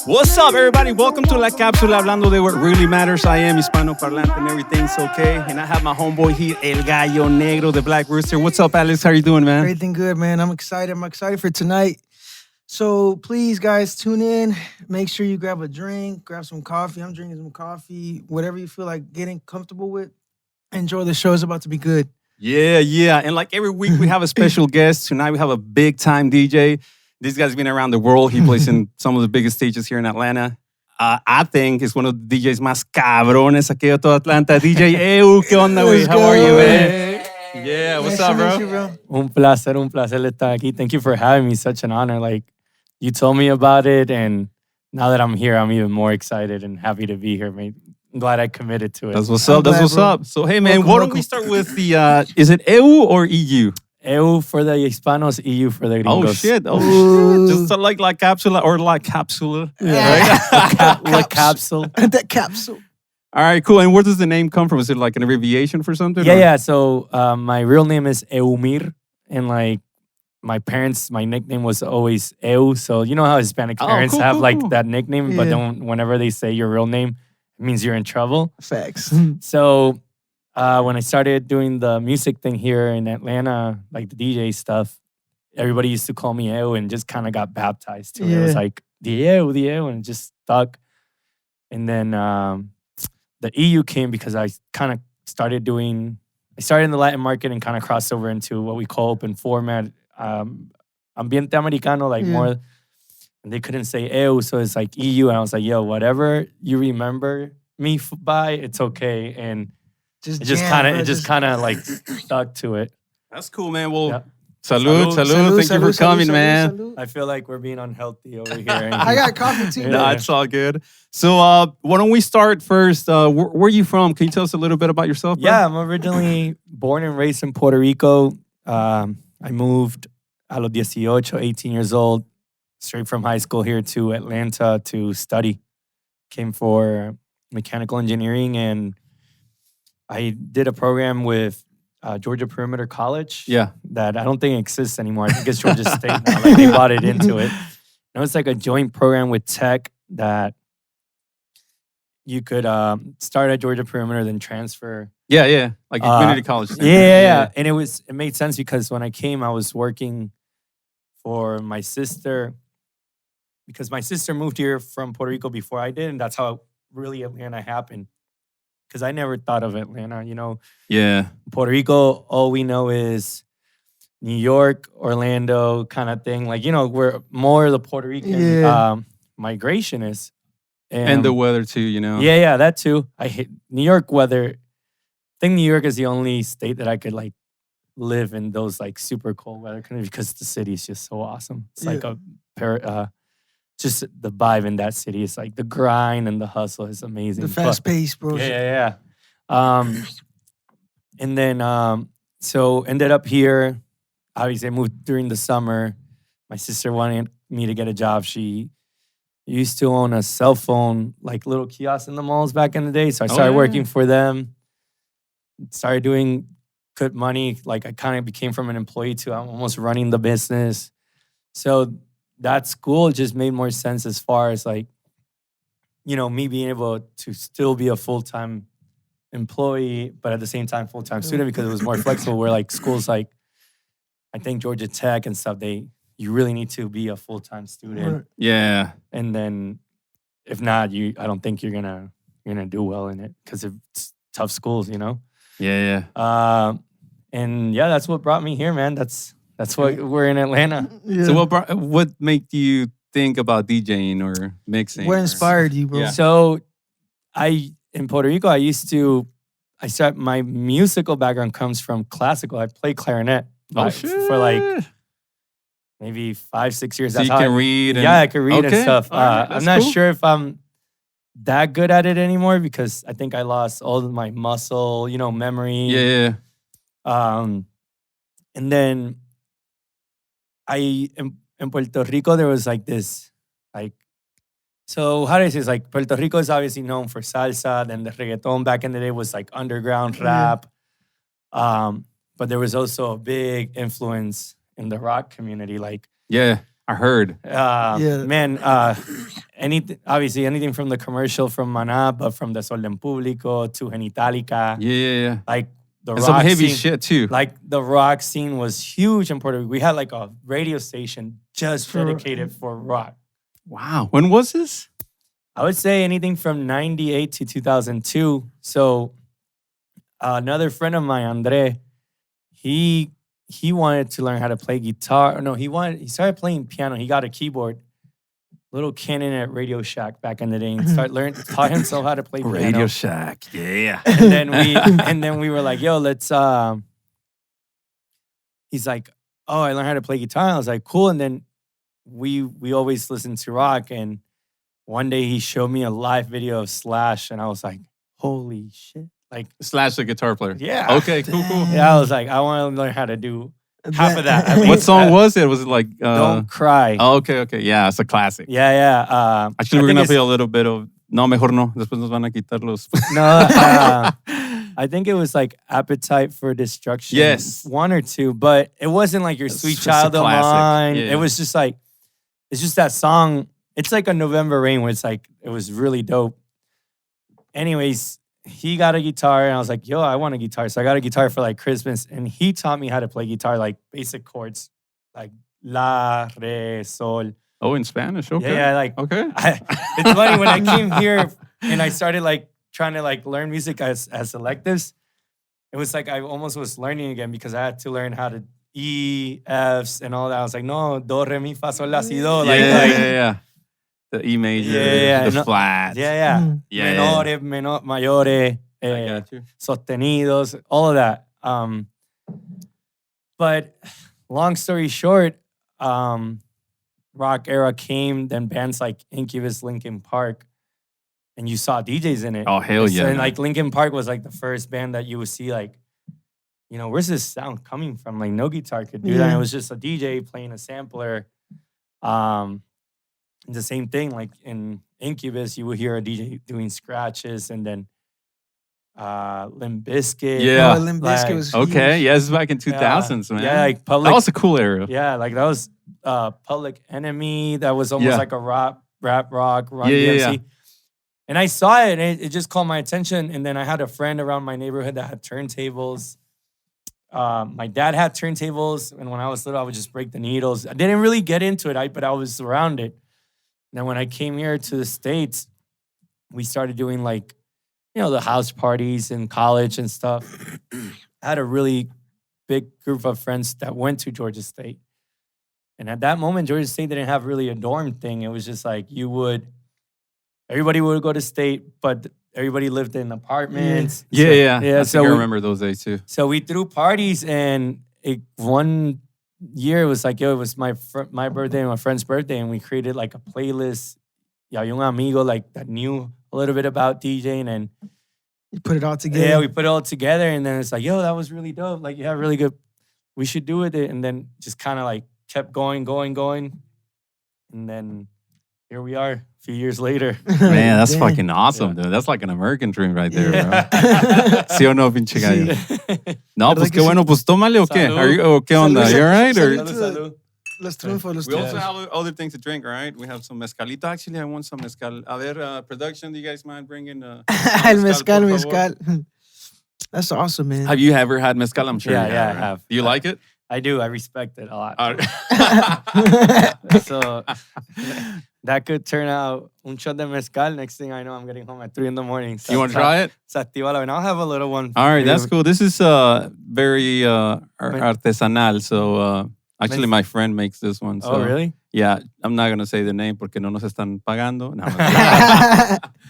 What's up, everybody? Welcome to La Kapsula, hablando de what really matters. I am Hispano-parlante and everything's okay. And I have my homeboy here, El Gallo Negro, the Black Rooster. What's up, Alex? How you doing, man? Everything good, man. I'm excited for tonight. So please, guys, tune in. Make sure you grab a drink, grab some coffee. I'm drinking some coffee. Whatever you feel like getting comfortable with. Enjoy the show. It's about to be good. Yeah. And like every week, we have a special guest. Tonight, we have a big-time DJ. This guy's been around the world. He plays in some of the biggest stages here in Atlanta. I think he's one of the DJs más cabrones aquí de todo Atlanta. DJ Eu, ¿qué onda, güey? How are you, man? Yeah, what's up, bro? Un placer estar aquí. Thank you for having me. Such an honor. Like, you told me about it, and now that I'm here, I'm even more excited and happy to be here, mate. I'm glad I committed to it. That's what's up. So, hey, man, why don't we start with the, is it EU or EU? EU for the Hispanos, EU for the gringos. Oh, shit. Just like La Kapsula or La Kapsula. Yeah. Right? La Capsule. That capsule. All right, cool. And where does the name come from? Is it like an abbreviation for something? Yeah. So my real name is Eumir, and like my parents, my nickname was always Eu. So you know how Hispanic parents have like that nickname, but then whenever they say your real name, it means you're in trouble. Facts. So when I started doing the music thing here in Atlanta, like the DJ stuff, everybody used to call me Eu and just kind of got baptized to it. It was like the EU, and it just stuck. And then the EU came because I kind of started in the Latin market and kind of crossed over into what we call open format, ambiente americano, like more. And they couldn't say EU, so it's like EU. And I was like, yo, whatever you remember me by, it's okay. And it just kind of like stuck to it. That's cool, man. Well, salud. Thank you for coming, man. Salud. I feel like we're being unhealthy over here. I got coffee too. No, it's all good. So why don't we start first? Where are you from? Can you tell us a little bit about yourself, bro? Yeah, I'm originally born and raised in Puerto Rico. I moved a los 18 years old, straight from high school here to Atlanta to study. Came for mechanical engineering, and I did a program with Georgia Perimeter College. Yeah. That I don't think exists anymore. I think it's Georgia State now. Like, they bought it into it. And it was like a joint program with tech that you could start at Georgia Perimeter, then transfer. Yeah. Like a community college. Yeah. And it made sense because when I came, I was working for my sister, because my sister moved here from Puerto Rico before I did, and that's how really Atlanta happened. Because I never thought of Atlanta, Yeah. Puerto Rico, all we know is New York, Orlando kind of thing. Like, where more the Puerto Rican migration is. And the weather too, Yeah, that too. I hate New York weather. I think New York is the only state that I could like live in those like super cold weather because the city is just so awesome. It's like just the vibe in that city. It's like the grind and the hustle is amazing. The fast pace, bro. Yeah. And then, so ended up here. Obviously, I moved during the summer. My sister wanted me to get a job. She used to own a cell phone, like little kiosk in the malls back in the day. So I started working for them. Started doing good money. Like I kind of became from an employee to I'm almost running the business. So that school just made more sense as far as like, me being able to still be a full-time employee, but at the same time full-time student because it was more flexible. Where like schools like, I think Georgia Tech and stuff, you really need to be a full-time student. Yeah. And then if not, I don't think you're gonna do well in it because it's tough schools, Yeah. And yeah, that's what brought me here, man. That's why we're in Atlanta. Yeah. So what made you think about DJing or mixing? What inspired you, bro? Yeah. So in Puerto Rico, my musical background comes from classical. I played clarinet for like maybe 5-6 years. So you can read? I can read and stuff. Right, I'm not sure if I'm that good at it anymore because I think I lost all of my muscle, memory. Yeah. And then in Puerto Rico, there was like this, like, so how do I say this? Like, Puerto Rico is obviously known for salsa. Then the reggaeton back in the day was like underground rap. But there was also a big influence in the rock community. Like, Yeah, I heard. Man, obviously anything from the commercial from Maná, but from Desorden Público to Genitalica. Yeah. Like the And rock some heavy scene, shit too. Like the rock scene was huge in Puerto Rico. We had like a radio station just dedicated for rock. Wow. When was this? I would say anything from 98 to 2002. So another friend of mine, Andre, he wanted to learn how to play guitar. No, he started playing piano. He got a keyboard. Little Canon at Radio Shack back in the day, and taught himself how to play piano. Radio Shack, yeah. And then we were like, "Yo, let's." He's like, "Oh, I learned how to play guitar." I was like, "Cool." And then we always listened to rock. And one day he showed me a live video of Slash, and I was like, "Holy shit!" Like Slash, the guitar player. Yeah. Okay. Cool. Yeah, I was like, I want to learn how to do half of that. at What least. song was it? Was it like? Don't Cry. Oh, okay. Yeah, it's a classic. Yeah. Actually, we're gonna play a little bit of. No, mejor no. Después nos van a quitar los. No, I think it was like Appetite for Destruction. Yes. 1 or 2, but it wasn't like Your Sweet just a Child of classic. Mine. Yeah. It was just like, it's just that song. It's like a November Rain where it's like, it was really dope. Anyways, he got a guitar and I was like, yo, I want a guitar. So I got a guitar for like Christmas and he taught me how to play guitar, like basic chords, like la, re, sol. Oh, in Spanish. Okay. Yeah, like, Okay. it's funny when I came here and I started like trying to like learn music as electives. It was like I almost was learning again because I had to learn how to E, Fs, and all that. I was like, no, do, re, mi, fa, sol, la, si, do. Yeah. The E major, Yeah, the flat. Yeah. Yeah. Menores, mayores, I got you. sostenidos, all of that. But long story short, rock era came, then bands like Incubus, Linkin Park, and you saw DJs in it. Oh, hell yeah. And like Linkin Park was like the first band that you would see like, you know, where's this sound coming from? Like no guitar could do that. Yeah. It was just a DJ playing a sampler. The same thing, like in Incubus, you would hear a DJ doing scratches, and then Limp Bizkit. Yeah. Oh, Limp Bizkit was Okay. huge. Yeah, this is back in 2000s, man. Yeah, like Public. That was a cool era. Yeah, like that was Public Enemy. That was almost Yeah. like a rap rock, Run Yeah, DMC. yeah. And I saw it, and it just caught my attention. And then I had a friend around my neighborhood that had turntables. My dad had turntables, and when I was little, I would just break the needles. I didn't really get into it, but I was around it. And then when I came here to the States, we started doing like, you know, the house parties in college and stuff. I had a really big group of friends that went to Georgia State. And at that moment, Georgia State didn't have really a dorm thing. It was just like everybody would go to state, but everybody lived in apartments. Yeah. I So think I remember those days too. So we threw parties, and one year it was like, yo, it was my birthday and my friend's birthday, and we created like a playlist. Yeah, un amigo like that knew a little bit about DJing, and You put it all together. yeah, we put it all together, and then it's like, yo, that was really dope. Like, yeah, really good. We should do with it, and then just kind of like kept going, and then here we are a few years later. Man, that's Damn. fucking awesome, dude. That's like an American dream right there, bro. ¿Sí o no, pinche gallo? No, pues qué bueno. Pues tómale o qué? Salud. ¿Qué onda? Salud. You all right? Or? Salud. Los triunfos, los We also triunfos. have other things to drink, all right? We have some mezcalito. Actually, I want some mezcal. A ver, production, do you guys mind bringing El mezcal, por favor? mezcal. That's awesome, man. Have you ever had mezcal? I'm sure Yeah, you yeah, have. I right? have. Do you like it? I do. I respect it a lot. Uh, So that could turn out un shot de mezcal. Next thing I know, I'm getting home at 3 a.m. you want to try it? Se activa la- and I'll have a little one. All right, that's Maybe- cool. This is very artesanal. So actually, my friend makes this one. So, Oh, really? Yeah, I'm not going to say the name porque no nos están pagando. No,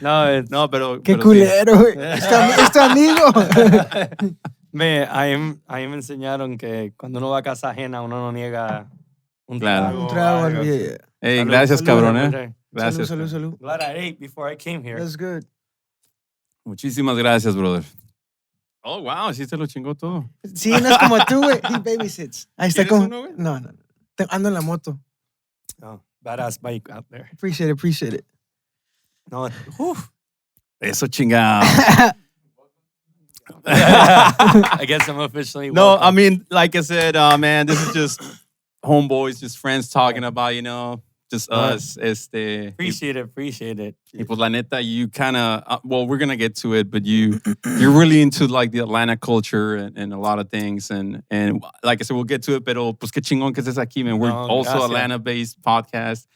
No, it's, no pero... Qué pero sí. culero, güey. Es tu amigo. ahí me enseñaron que cuando uno va a casa ajena, uno no niega un Claro. trago. Un o trago, algo. yeah. Hey, Salud, gracias, salud, cabrón. salud. Gracias. Salud, salud, salud. Glad I ate before I came here. That's good. Muchísimas gracias, brother. Oh, wow, sí se lo chingó todo. Sí, no es como tú, güey. He babysits. Ahí está ¿Quieres como... uno, güey? No. Ando en la moto. Oh, badass bike out there. Appreciate it. No, whew. Eso chingado. I guess I'm officially No, welcome. I mean, like I said, man, this is just homeboys, just friends talking about, just Right. us. Appreciate it. Y pues la neta, you kind of, well, we're going to get to it, but you're really into like the Atlanta culture and a lot of things. And like I said, we'll get to it, pero pues qué chingón que estés aquí, man. We're No, also gracias. Atlanta-based podcast.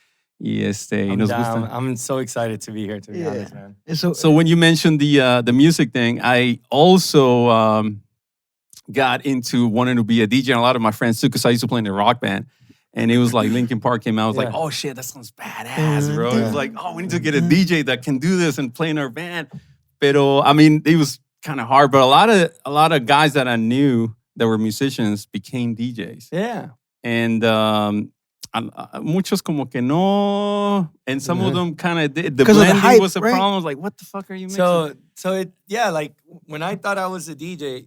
Y I'm nos down. gusta. I'm so excited to be here, to be honest, man. So when you mentioned the music thing, I also got into wanting to be a DJ. And a lot of my friends too, because I used to play in a rock band. And it was like Linkin Park came out. I was like, Yeah. oh shit, that sounds badass, bro. It was Yeah. like, oh, we need to get a DJ that can do this and play in our band. Pero I mean, it was kind of hard. But a lot of guys that I knew that were musicians became DJs. Yeah. And muchos como que no. And some of them kind of did. The 'Cause of the blending hype, was a right? problem. I was like, what the fuck are you mixing? So it, yeah, like when I thought I was a DJ,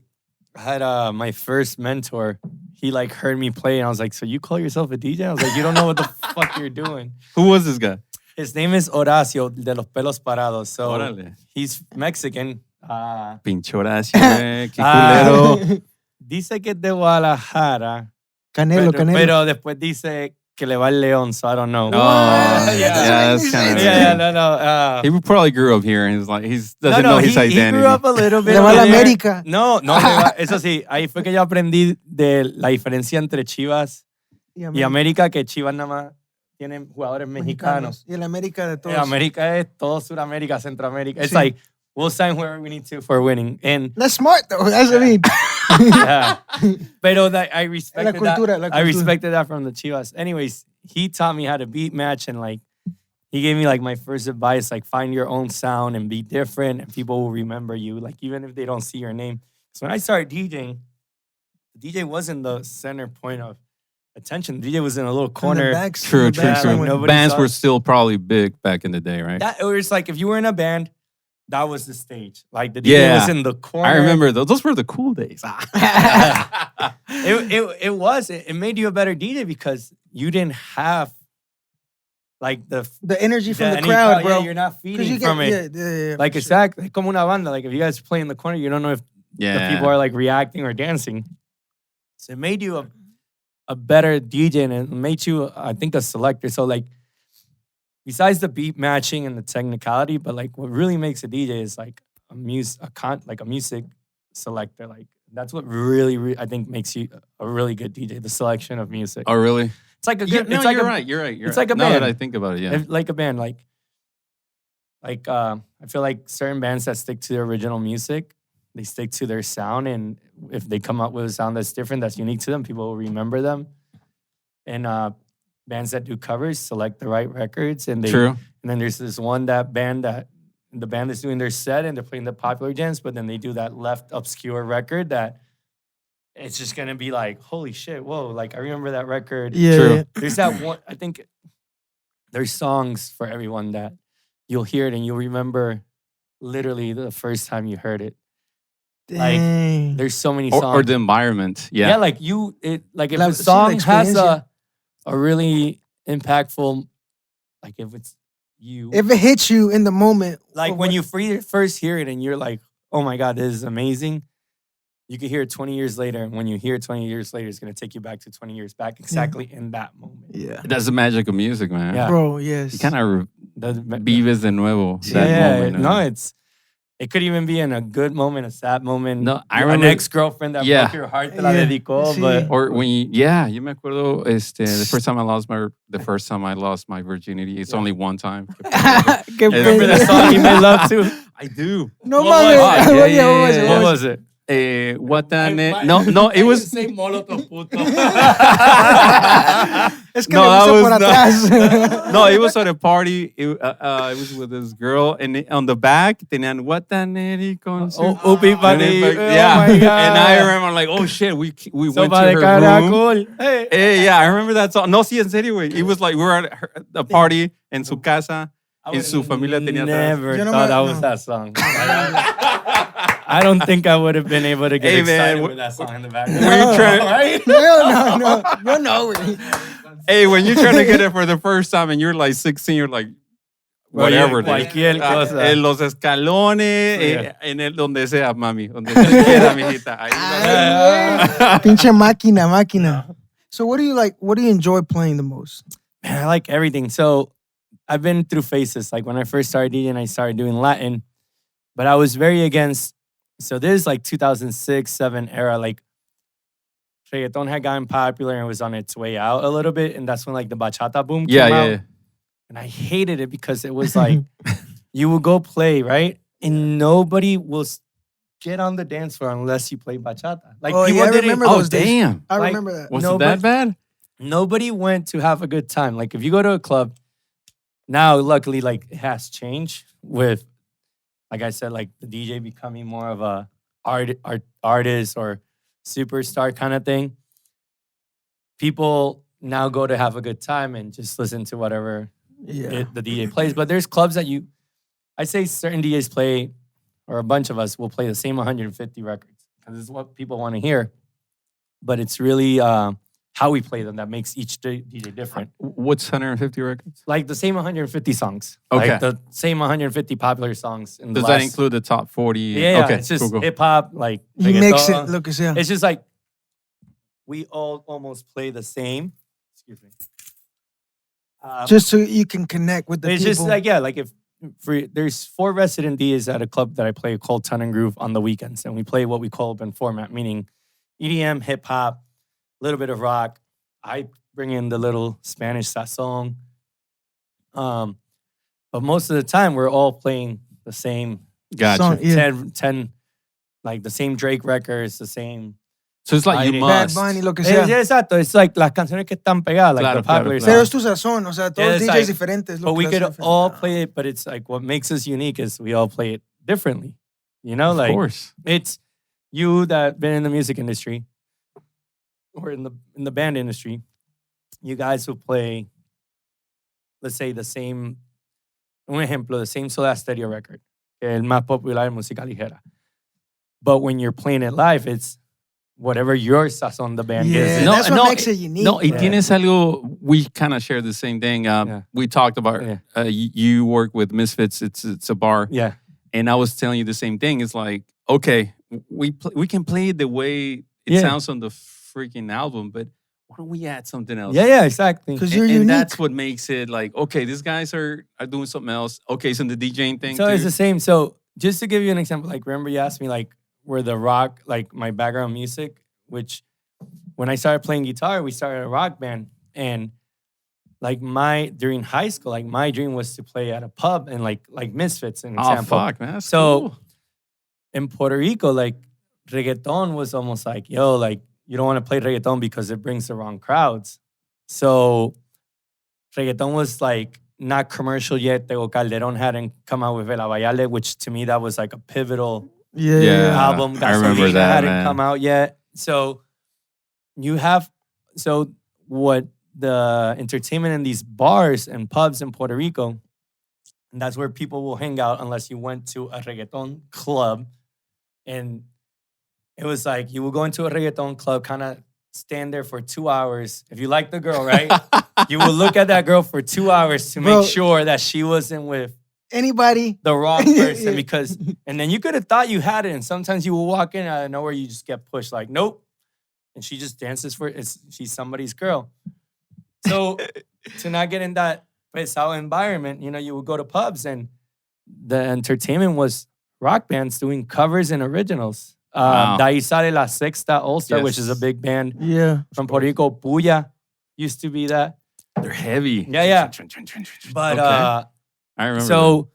I had my first mentor. He like heard me play and I was like, so you call yourself a DJ? I was like, you don't know what the fuck you're doing. Who was this guy? His name is Horacio de los Pelos Parados. So Órale. he's Mexican. Pinche Horacio, qué culero. Dice que es de Guadalajara. Canelo, Canelo. Pero después dice que le va el León, so I don't know. Oh, Yeah, yeah, that's kind of Yeah, no. He probably grew up here and doesn't know his he identity. grew up a little bit Le va a la over there. América. No, eso sí, ahí fue que yo aprendí de la diferencia entre Chivas y América, que Chivas nada más tienen jugadores mexicanos. Y el América de todos. América es todo Sudamérica, Centroamérica. It's Sí. like, we'll sign whoever we need to for winning. And That's smart though. That's what I mean. yeah. Pero I respected La cultura. I respected that from the Chivas. Anyways, he taught me how to beat match and like he gave me like my first advice, like find your own sound and be different and people will remember you, like even if they don't see your name. So when I started DJing, the DJ wasn't the center point of attention. The DJ was in a little corner. True. Nobody Bands saw were it. still probably big back in the day, right? That, or it's like if you were in a band, that was the stage. Like the DJ was in the corner. I remember those were the cool days. It made you a better DJ because you didn't have like the energy from the any crowd, bro. Yeah, you're not 'Cause feeding you get, from it. Yeah, Like for it's sure. like como una banda. Like if you guys play in the corner, you don't know if the people are like reacting or dancing. So it made you a better DJ and it made you, I think, a selector. So like, besides the beat matching and the technicality, but like what really makes a DJ is like a music selector. Like that's what really I think makes you a really good DJ. The selection of music. Oh, really? It's like a Yeah, good. no, it's like you're a, right. It's like a now band. that I think about it, yeah. like a band. Like I feel like certain bands that stick to their original music, they stick to their sound, and if they come up with a sound that's different, that's unique to them, people will remember them. And bands that do covers select the right records, and True. And then there's this band that the band is doing their set and they're playing the popular jams, but then they do that left obscure record that it's just gonna be like, holy shit, whoa! Like I remember that record. Yeah. True. There's that one. I think there's songs for everyone that you'll hear it and you'll remember literally the first time you heard it. Like Dang. there's so many songs. Or the environment. Yeah. Yeah, like if Like, a see the song has experience, a really impactful, like if it's you, If it hits you in the moment, like of when what- you first hear it and you're like, oh my God, this is amazing. You can hear it 20 years later. And when you hear it 20 years later, it's going to take you back to 20 years back exactly in that moment. Yeah. That's the magic of music, man. Yeah. Bro, yes. You kind of Doesn't- vives de nuevo that yeah, moment. no, it could even be in a good moment, a sad moment. No, I an remember- ex-girlfriend that broke your heart, te la Yeah. dedicó, Sí. but Or when yo me acuerdo, the first time I lost my virginity. It's only one time. Qué remember pena. that song you made love to? I do. No What was mames. it? What Yeah, was it? yeah, What yeah. was it? No, it was. say Molotov puto. Es que No, le that gusta was por not- atrás. No, it was at a party. It was with this girl, and on the back, tenían Guataneri con su. Upi Pati. Yeah, Oh my God. and I remember like, oh shit, we went Sopa to de her room. caracol. Hey. Hey, yeah, I remember that song. No, sí, en serio, güey. It was like we were at the party en su casa, y su familia tenía atrás. Never Yo no thought me- that was no. that song. I don't think I would have been able to get Hey, excited man, with that song in the back. When you're trying, No. Yo no, güey. hey, when you're trying to get it for the first time and you're like 16, you're like, whatever. dude. Cualquier cosa. En los escalones, Yeah. en el donde sea, mami, donde se quiera, mijita. Ahí Ay, güey. Pinche máquina. So what do you like? What do you enjoy playing the most? I like everything. So I've been through phases. Like when I first started DJing, I started doing Latin, but I was very against. So this is like 2006, 7 era. Like reggaeton had gotten popular and was on its way out a little bit, and that's when like the bachata boom came out. And I hated it because it was like you would go play, right? And nobody will get on the dance floor unless you play bachata. Like Oh, people yeah, I didn't. remember Oh, those days. damn. I Like, remember that. Was No, it that but- bad? Nobody went to have a good time. Like if you go to a club, now luckily like it has changed with, like I said, like the DJ becoming more of a artist or superstar kind of thing. People now go to have a good time and just listen to whatever Yeah. the DJ plays. But there's clubs that I say certain DJs play, or a bunch of us will play the same 150 records because it's what people want to hear. But it's really how we play them that makes each DJ different. What's 150 records? Like the same 150 songs. Okay. Like the same 150 popular songs. In the Does that include the top 40? Yeah, Okay, it's just cool. hip hop, like You mix it, reggaeton. look, yeah. It's just like we all almost play the same. Excuse me. Just so you can connect with the It's people. just like, like if there's 4 resident DJs at a club that I play called Ton and Groove on the weekends. And we play what we call open format, meaning EDM, hip hop, a little bit of rock. I bring in the little Spanish sazon. But most of the time we're all playing the same Gotcha. Song, yeah. 10 like the same Drake records, the same. So it's like you Bad must. Bunny, lo que sea. Exacto. It's like las canciones que están pegadas, like Claro, the popular claro, Pero songs. es tu sazón, o sea, todos Yeah, it's DJs like- diferentes. lo But que we lo could hace diferente. all play it, but it's like what makes us unique is we all play it differently. You know, Of like course. it's you that been in the music industry or in the band industry. You guys will play, let's say, the same. Un ejemplo, the same Soda Stereo record, el más popular en música ligera. But when you're playing it live, it's whatever your sazón the band Yeah, is. No, that's what no, makes it unique. No, y bro. tienes algo, we kind of share the same thing. Yeah. We talked about, Yeah. you work with Misfits, it's a bar. Yeah. And I was telling you the same thing. It's like, okay, we can play it the way it Yeah. sounds on the freaking album, but why don't we add something else? Yeah, exactly. Because And, you're and unique. that's what makes it like, okay, these guys are doing something else. Okay, so the DJing thing. So too. it's the same. So just to give you an example, like remember you asked me like where the rock, like my background music, which when I started playing guitar, we started a rock band. And like during high school, like my dream was to play at a pub and like Misfits, an Oh, example. fuck, man. That's So- cool. In Puerto Rico, like reggaeton was almost like, yo, like you don't want to play reggaeton because it brings the wrong crowds. So reggaeton was like not commercial yet. Tego Calderón hadn't come out with El Abayale, which to me that was like a pivotal Yeah. Yeah. album. I remember Gasolina that, hadn't man. come out yet. So what the entertainment in these bars and pubs in Puerto Rico, and that's where people will hang out unless you went to a reggaeton club. And it was like you will go into a reggaeton club, kind of stand there for 2 hours. If you like the girl, right? You will look at that girl for 2 hours to Bro. make sure that she wasn't with Anybody? the wrong Yeah, person yeah. because, and then you could have thought you had it. And sometimes you will walk in out of nowhere, you just get pushed like, nope. And she just dances she's somebody's girl. So to not get in that pesado environment, you would go to pubs and the entertainment was rock bands doing covers and originals. Wow. De ahí sale La Sexta All-Star, which is a Yes. big band Yeah. from Puerto Rico. Puya used to be that. They're heavy. Yeah. But Okay. I remember. so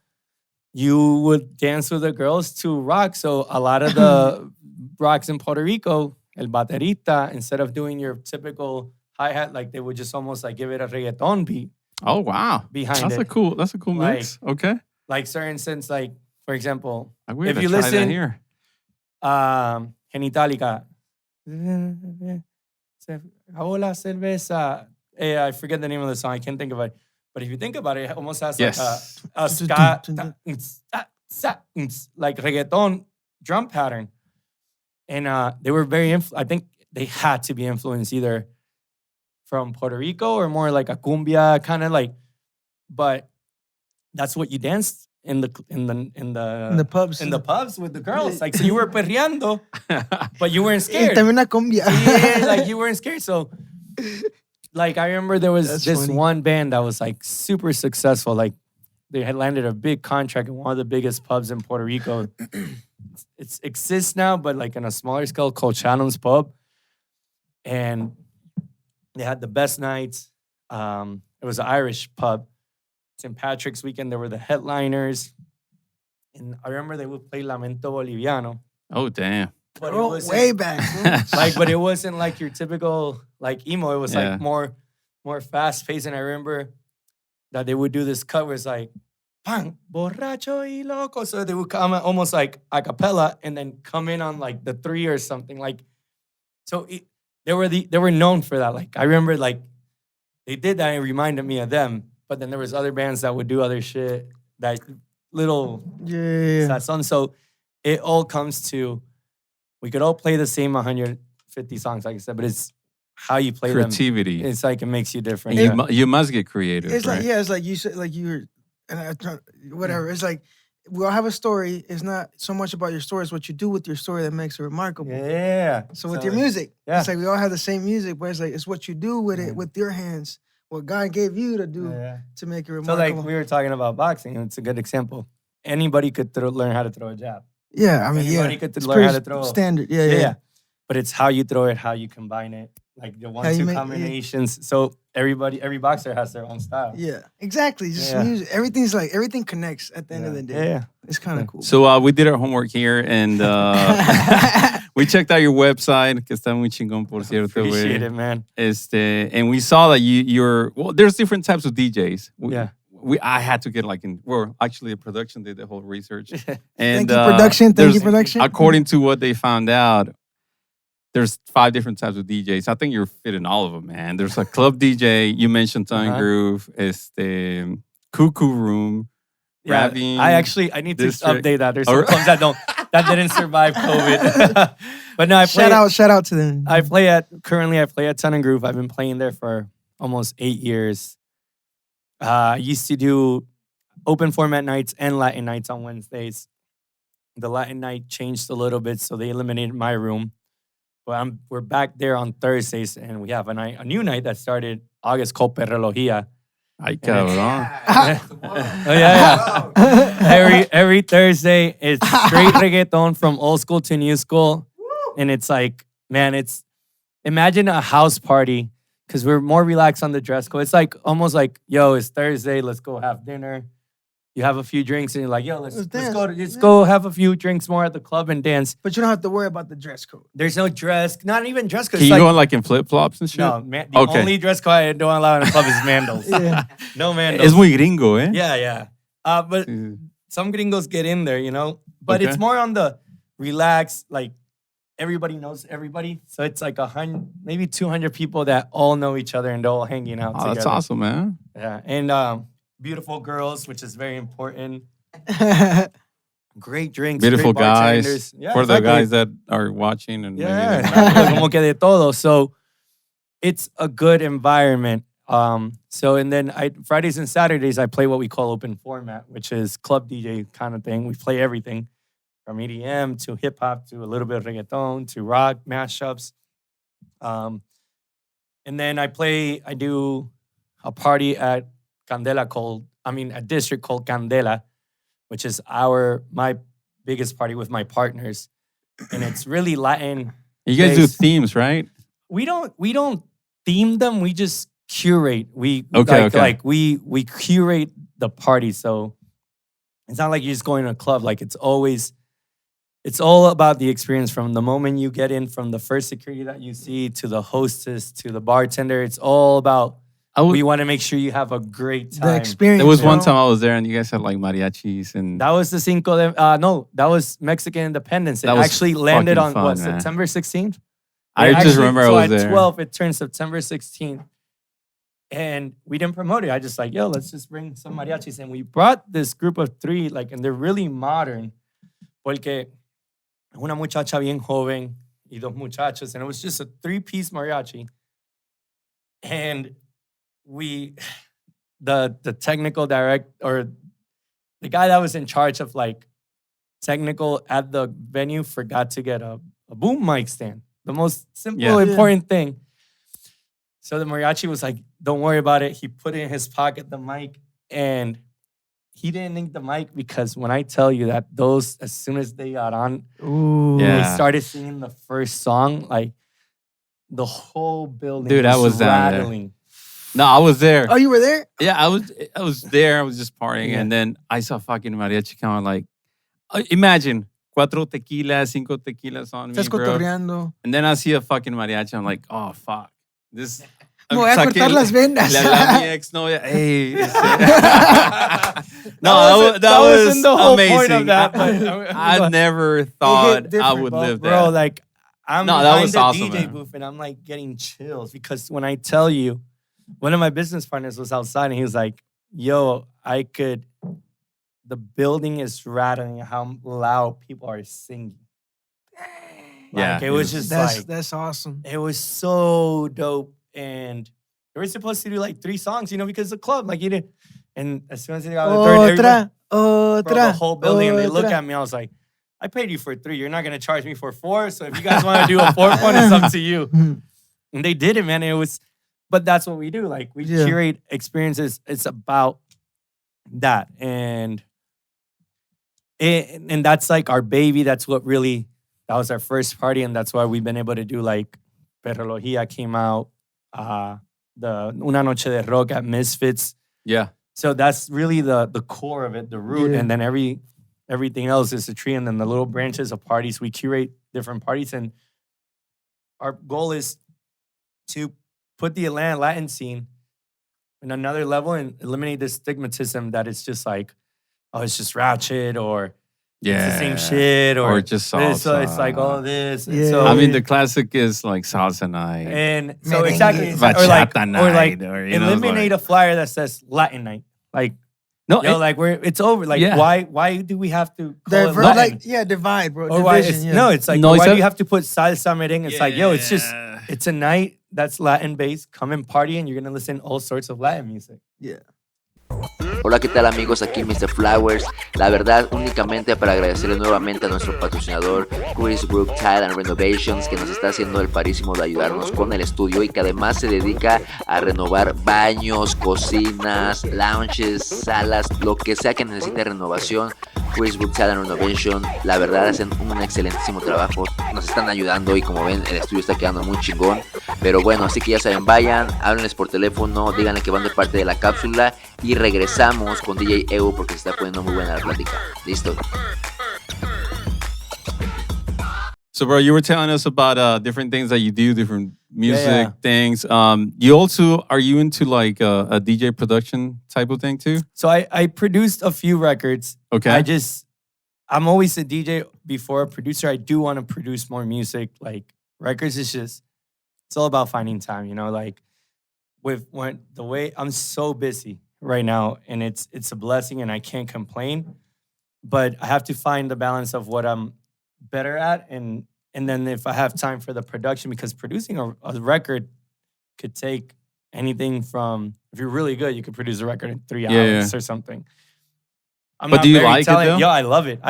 you would dance with the girls to rock. So a lot of the rocks in Puerto Rico, el baterista, instead of doing your typical hi-hat, like they would just almost like give it a reggaeton beat. Oh wow, behind that's it. a cool mix. Okay, Like certain sense, like for example, we if have you to try that listen, here. Genitalica. Hola cerveza. I forget the name of the song. I can't think of it. But if you think about it, it almost has Yes. like a ska, like reggaeton drum pattern. And they were very, I think they had to be influenced either from Puerto Rico or more like a cumbia kind of like, but that's what you danced in the pubs. in the pubs with the girls. Like, so you were perreando, but you weren't Y scared. también una cumbia. Yeah, like you weren't scared. So Like, I remember there was That's this funny. one band that was like super successful. Like, they had landed a big contract in one of the biggest pubs in Puerto Rico. It exists now, but like on a smaller scale, called Shannon's Pub. And they had the best nights. It was an Irish pub. St. Patrick's weekend, there were the headliners. And I remember they would play Lamento Boliviano. Oh, damn. But Oh, way back. but it wasn't like your typical like emo. It was Yeah. like more fast paced. And I remember that they would do this cut where it's like, "Pan, borracho y loco." So they would come almost like a cappella and then come in on like the 3 or something. Like, so they were known for that. Like, I remember like they did that and it reminded me of them. But then there was other bands that would do other shit, that little Yeah. sazon. So it all comes to, we could all play the same 150 songs, like I said, but it's how you play them. Creativity. It's like it makes you different. And Yeah. you must get creative, It's right? like, yeah, it's like you said, like you were, and whatever. It's like, we all have a story. It's not so much about your story, it's what you do with your story that makes it remarkable. Yeah. So with your music, yeah. it's like we all have the same music, but it's like, it's what you do with it, with your hands, what God gave you to do to make it So remarkable. like we were talking about boxing, and it's a good example. Anybody could learn how to throw a jab. yeah, I mean, Anybody yeah. could It's learn how pretty to throw. standard. Yeah. But it's how you throw it, how you combine it, like the How you 1-2 make- yeah. combinations. So every boxer has their own style. Yeah, exactly. Just Yeah. music. Everything connects at the end of the day. Yeah. It's kind of cool. So we did our homework here and we checked out your website, que está muy chingón, por cierto, Appreciate güey. it, man. And we saw that you're, well, there's different types of DJs. Yeah. I had to get actually the production did the whole research. And Thank you, production. Thank you, there's- production. According to what they found out, there's 5 different types of DJs. I think you're fitting all of them, man. There's a club DJ. You mentioned Time Uh-huh. Groove. Cuckoo Room. Yeah, Ravine I need to District. update that. There's Or- some clubs that didn't survive COVID. But no, shout out to them. Currently I play at Sun and Groove. I've been playing there for almost 8 years. I used to do open format nights and Latin nights on Wednesdays. The Latin night changed a little bit, so they eliminated my room. But we're back there on Thursdays, and we have a new night that started August called Perrología. Ay, cabrón. Oh yeah. Every Thursday, it's straight reggaeton from old school to new school, and it's like, man, imagine a house party because we're more relaxed on the dress code. It's like almost like, yo, it's Thursday, let's go have dinner. You have a few drinks, and you're like, yo, let's go have a few drinks more at the club and dance. But you don't have to worry about the dress code. There's no dress, not even dress code. Can you go in flip flops and shit? No, the Okay. only dress code I don't allow in a club is mandals. Yeah. No mandals. Es muy gringo, eh? Yeah. But some gringos get in there, you know. But Okay. it's more on the relaxed, like everybody knows everybody. So it's like 100, maybe 200 people that all know each other and they're all hanging out Oh, together. that's awesome, man. Yeah, and beautiful girls, which is very important. Great drinks, Beautiful great guys. bartenders. Yeah, For the exactly. guys that are watching and maybe Yeah, they're not. como que de todo. So it's a good environment. And then Fridays and Saturdays I play what we call open format, which is club DJ kind of thing. We play everything from EDM to hip hop to a little bit of reggaeton to rock mashups. And then I do a party at a district called Candela, which is my biggest party with my partners, and it's really Latin. You guys do based. themes, right? We don't theme them. We just curate. We curate the party. So it's not like you're just going to a club. Like it's all about the experience from the moment you get in, from the first security that you see to the hostess to the bartender. It's all about. We want to make sure you have a great time. The experience. There was you one know? time I was there and you guys had like mariachis and That was the Cinco de... no, that was Mexican Independence. It That was actually landed on, fucking fun, man. September 16th? I just remember I was so there. at 12, it turned September 16th. And we didn't promote it. I just like, yo, let's just bring some mariachis. And we brought this group of 3, and they're really modern. Porque una muchacha bien joven y 2 muchachos. And it was just a 3-piece mariachi. And the technical or the guy that was in charge of technical at the venue forgot to get a boom mic stand. The most simple, Yeah. important thing. So the mariachi was like, don't worry about it. He put in his pocket the mic, and he didn't need the mic because when I tell you that those, as soon as they got on, Ooh. they Yeah. started singing the first song, like the whole building Dude, I was down there. rattling. No, I was there. Oh, you were there? Yeah, I was there. I was just partying, Yeah. and then I saw fucking mariachi come on. Like, imagine 4 tequilas, 5 tequilas on me, Estás bro. cotorreando. And then I see a fucking mariachi. I'm like, oh fuck, this. Me voy a cortar las venas. Le hablé a mi exnovia. Hey. No, that That was wasn't the whole amazing. point of that. I never thought I different, would bro. live that. Bro, like, I'm No, that behind was the awesome, DJ man. booth and I'm like getting chills because when I tell you, one of my business partners was outside and he was like, yo, the building is rattling how loud people are singing. Yeah, Like, it was just That's awesome. it was so dope. And they were supposed to do like 3 songs, because the club, like you did. And as soon as they got the third, everybody, bro, the whole building, and they look at me, I was like, I paid you for 3. You're not going to charge me for 4. So if you guys want to do a 4th one, it's up to you. And they did it, man. But that's what we do. Like, we curate experiences. It's about that. And that's like our baby. That was our first party. And that's why we've been able to do like Perrología came out, the Una Noche de Rock at Misfits. Yeah. So that's really the core of it, the root. Yeah. And then everything else is a tree. And then the little branches of parties, we curate different parties. And our goal is to put the Atlanta Latin scene in another level and eliminate this stigmatism that it's just like, oh, it's just ratchet or Yeah. it's the same shit or just this. So salsa. it's like all this. And Yeah. so, I mean, the classic is like salsa night, and so Merengue. exactly. bachata night, or like or, eliminate a flyer that says Latin night. Like, no, like it's over. Like, Yeah. why do we have to call it Latin? Like, divide, bro. Or why Division, it's like, No, why it's do a- you have to put salsa merengue? It's like, yo, it's a night that's Latin based. Come and party and you're gonna listen to all sorts of Latin music. Yeah. Hola, ¿qué tal amigos? Aquí Mr. Flowers. La verdad, únicamente para agradecerle nuevamente a nuestro patrocinador Chris Brook Tile and Renovations, que nos está haciendo el parísimo de ayudarnos con el estudio y que además se dedica a renovar baños, cocinas, lounges, salas, lo que sea que necesite renovación. Chris Brook Tile and Renovation, la verdad hacen un excelentísimo trabajo, nos están ayudando y como ven el estudio está quedando muy chingón. Pero bueno, así que ya saben, vayan, háblenles por teléfono, díganle que van de parte de la cápsula y regresamos con DJ EU porque se está poniendo muy buena la plática. Listo. So, bro, you were telling us about different things that you do, different music Yeah. things. You also, are you into like a DJ production type of thing too? So I produced a few records. Okay. I'm always a DJ before a producer. I do want to produce more music. Like, records is it's all about finding time, like the way I'm so busy right now, and it's a blessing and I can't complain, but I have to find the balance of what I'm better at and then if I have time for the production, because producing a record could take anything from, if you're really good, you could produce a record in 3 hours or something. But do you like it though? Yeah, I love it.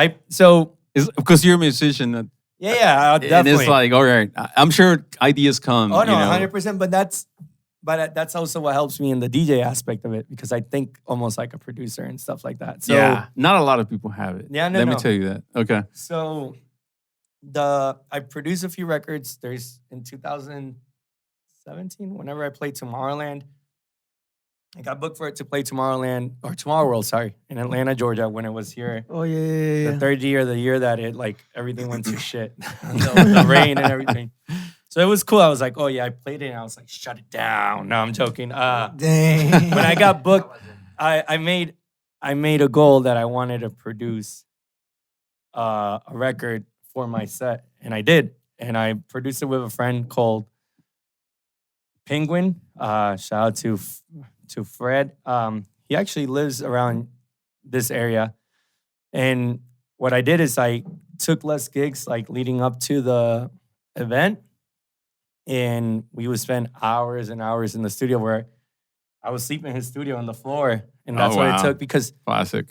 Because you're a musician. Yeah, And definitely. it's like, all right, I'm sure ideas come. Oh no, you know? 100%. But that's also what helps me in the DJ aspect of it, because I think almost like a producer and stuff like that. So Yeah, not a lot of people have it. Yeah, Let me no. tell you that. Okay. So I produced a few records. There's in 2017, whenever I played Tomorrowland, I got booked for it to play Tomorrowland or Tomorrowland, sorry, in Atlanta, Georgia, when it was here. Oh yeah. The third year, the year that it like everything went to shit, the rain and everything. So it was cool. I was like, oh yeah, I played it, and I was like, shut it down. No, I'm joking. Dang. When I got booked, I made a goal that I wanted to produce a record for my set, and I did. And I produced it with a friend called Penguin. Shout out to Fred. He actually lives around this area. And what I did is I took less gigs like leading up to the event. And we would spend hours and hours in the studio where I would sleep in his studio on the floor. And that's what it took, because Classic.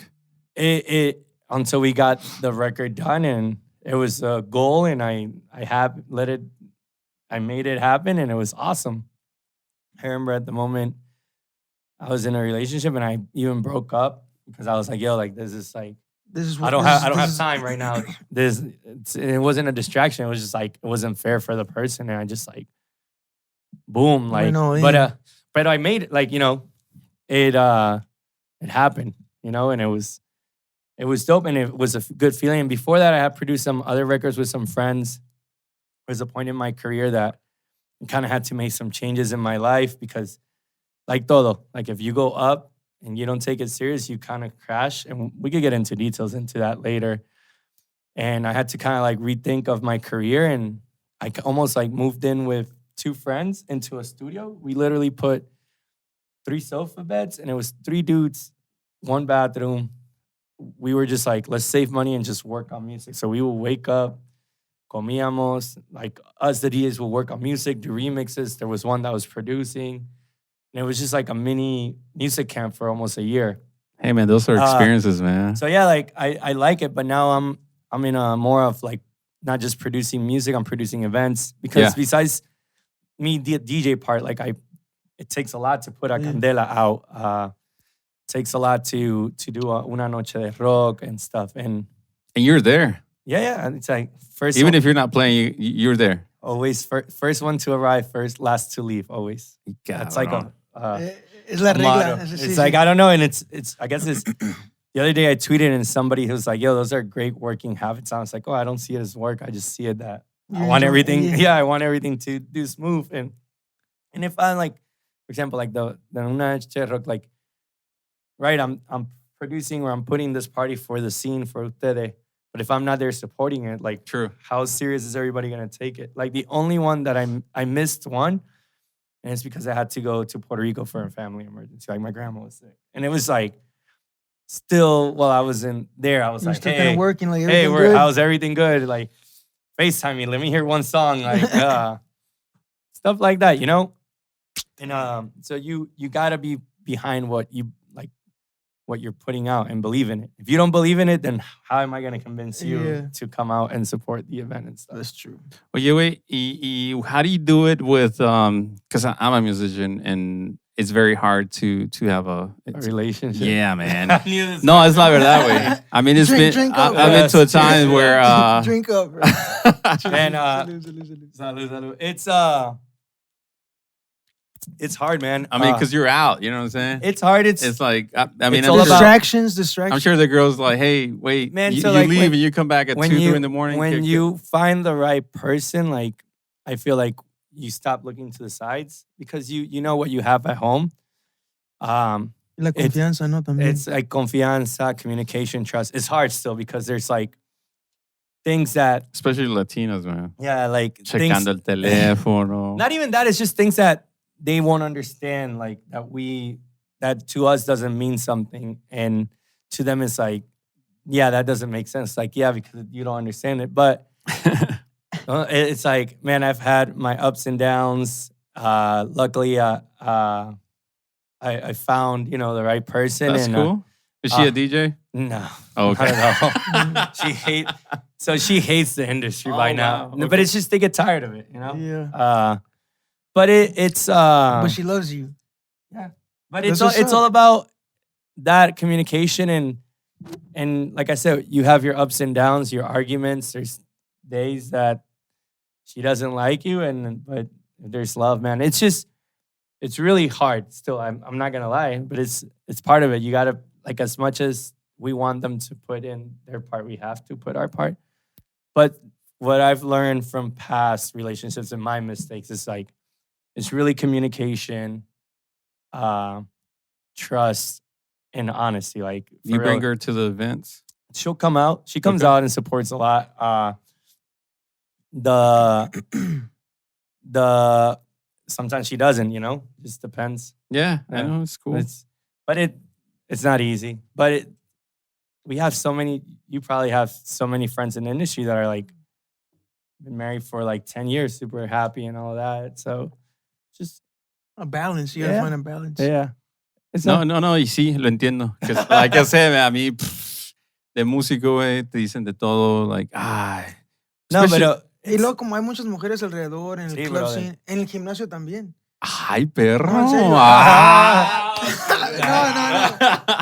it until we got the record done, and it was a goal, and I made it happen, and it was awesome. I remember at the moment I was in a relationship and I even broke up because I was like, yo, like this is like I don't have time right now. It wasn't a distraction. It was just like it wasn't fair for the person, and I just like boom, like but I made it, like, you know, it happened, you know, and it was dope, and it was a good feeling. And before that, I had produced some other records with some friends. There was a point in my career that I kind of had to make some changes in my life because, like todo, like if you go up and you don't take it serious, you kind of crash. And we could get into details into that later. And I had to kind of like rethink of my career, and I almost like moved in with 2 friends into a studio. We literally put 3 sofa beds, and it was 3 dudes, 1 bathroom. We were just like, let's save money and just work on music. So we would wake up, comíamos, like us, the DJs, would work on music, do remixes. There was one that was producing. And it was just like a mini music camp for almost a year. Hey, man, those are experiences, man. So yeah, like I like it, but now I'm in a more of like not just producing music, I'm producing events. Because besides me, the DJ part, like it takes a lot to put a candela out. It takes a lot to do una noche de rock and stuff. And you're there. Yeah. It's like first. Even if you're not playing, you're there. Always first one to arrive, first last to leave. Always. That's like it's la regla. It's like, I don't know. And it's I guess it's the other day I tweeted and somebody who was like, yo, those are great working habits. I was like, oh, I don't see it as work. I just see it that I want everything. Yeah, I want everything to do smooth. And if I like, for example, like the una noche de rock, like, right, I'm producing or I'm putting this party for the scene for ustedes. But if I'm not there supporting it, like, true, how serious is everybody gonna take it? Like the only one that I missed one, and it's because I had to go to Puerto Rico for a family emergency. Like my grandma was sick, and it was like, still while I was in there, I was like, still hey, kind of working, like everything good? How's everything good? Like, FaceTime me, let me hear one song, like stuff like that, you know. And so you gotta be behind what you're putting out and believe in it. If you don't believe in it, then how am I going to convince you to come out and support the event and stuff? That's true. Oye, how do you do it with, because I'm a musician and it's very hard to have a relationship. Yeah, man. No, it's not that way. I mean, I've been to a time where... drink up, bro. And, salud. It's hard, man. I mean, because you're out, you know what I'm saying? It's hard. It's like, I mean, distractions. I'm sure the girl's like, hey, wait, man, you like, leave and you come back at 2, 3 in the morning. When you find the right person, like, I feel like you stop looking to the sides because you know what you have at home. La confianza, no, también. It's like confianza, communication, trust. It's hard still because there's like things that... Especially Latinos, man. Yeah, like... Checando el teléfono. Not even that. It's just things that they won't understand, like that to us doesn't mean something, and to them it's like, yeah, that doesn't make sense. Like, yeah, because you don't understand it. But it's like, man, I've had my ups and downs. Luckily, I found, the right person. That's cool. Is she a DJ? No. Oh, okay. She hates the industry by now. Wow. Okay. But it's just they get tired of it, Yeah. But it's but she loves you. Yeah. But it's all about that communication and like I said, you have your ups and downs, your arguments. There's days that she doesn't like you, but there's love, man. It's really hard still. I'm not gonna lie, but it's part of it. You gotta, like, as much as we want them to put in their part, we have to put our part. But what I've learned from past relationships and my mistakes is like, it's really communication, trust, and honesty. Like, you bring her to the events? She'll come out. She comes out and supports a lot. Sometimes she doesn't, just depends. Yeah, I know, it's cool. It's not easy. But we have so many, you probably have so many friends in the industry that are like, been married for like 10 years, super happy and all that. So just a balance. You gotta find a balance. Yeah. No, y sí, lo entiendo. Like I said, a mí, de músico, te dicen de todo, like, ay. No, pero... Y luego, como hay muchas mujeres alrededor, en el club scene, en el gimnasio también. Ay, perro. No, en serio. Ah.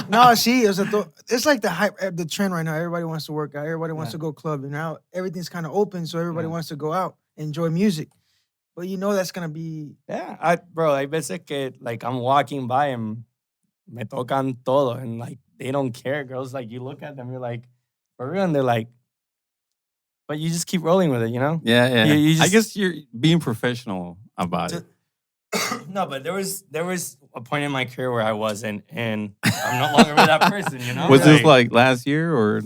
No, sí, o sea, it's like the hype, the trend right now. Everybody wants to work out. Everybody wants to go clubbing. Now everything's kind of open, so everybody wants to go out, enjoy music. But you know that's gonna be. Yeah, bro, hay veces que like I'm walking by and me tocan todo and like they don't care. Girls, like you look at them, you're like, for real, and they're like, but you just keep rolling with it, you know? Yeah. You I just- guess you're being professional about it. No, but there was a point in my career where I wasn't, and I'm no longer with that person, you know? Was this like last year or?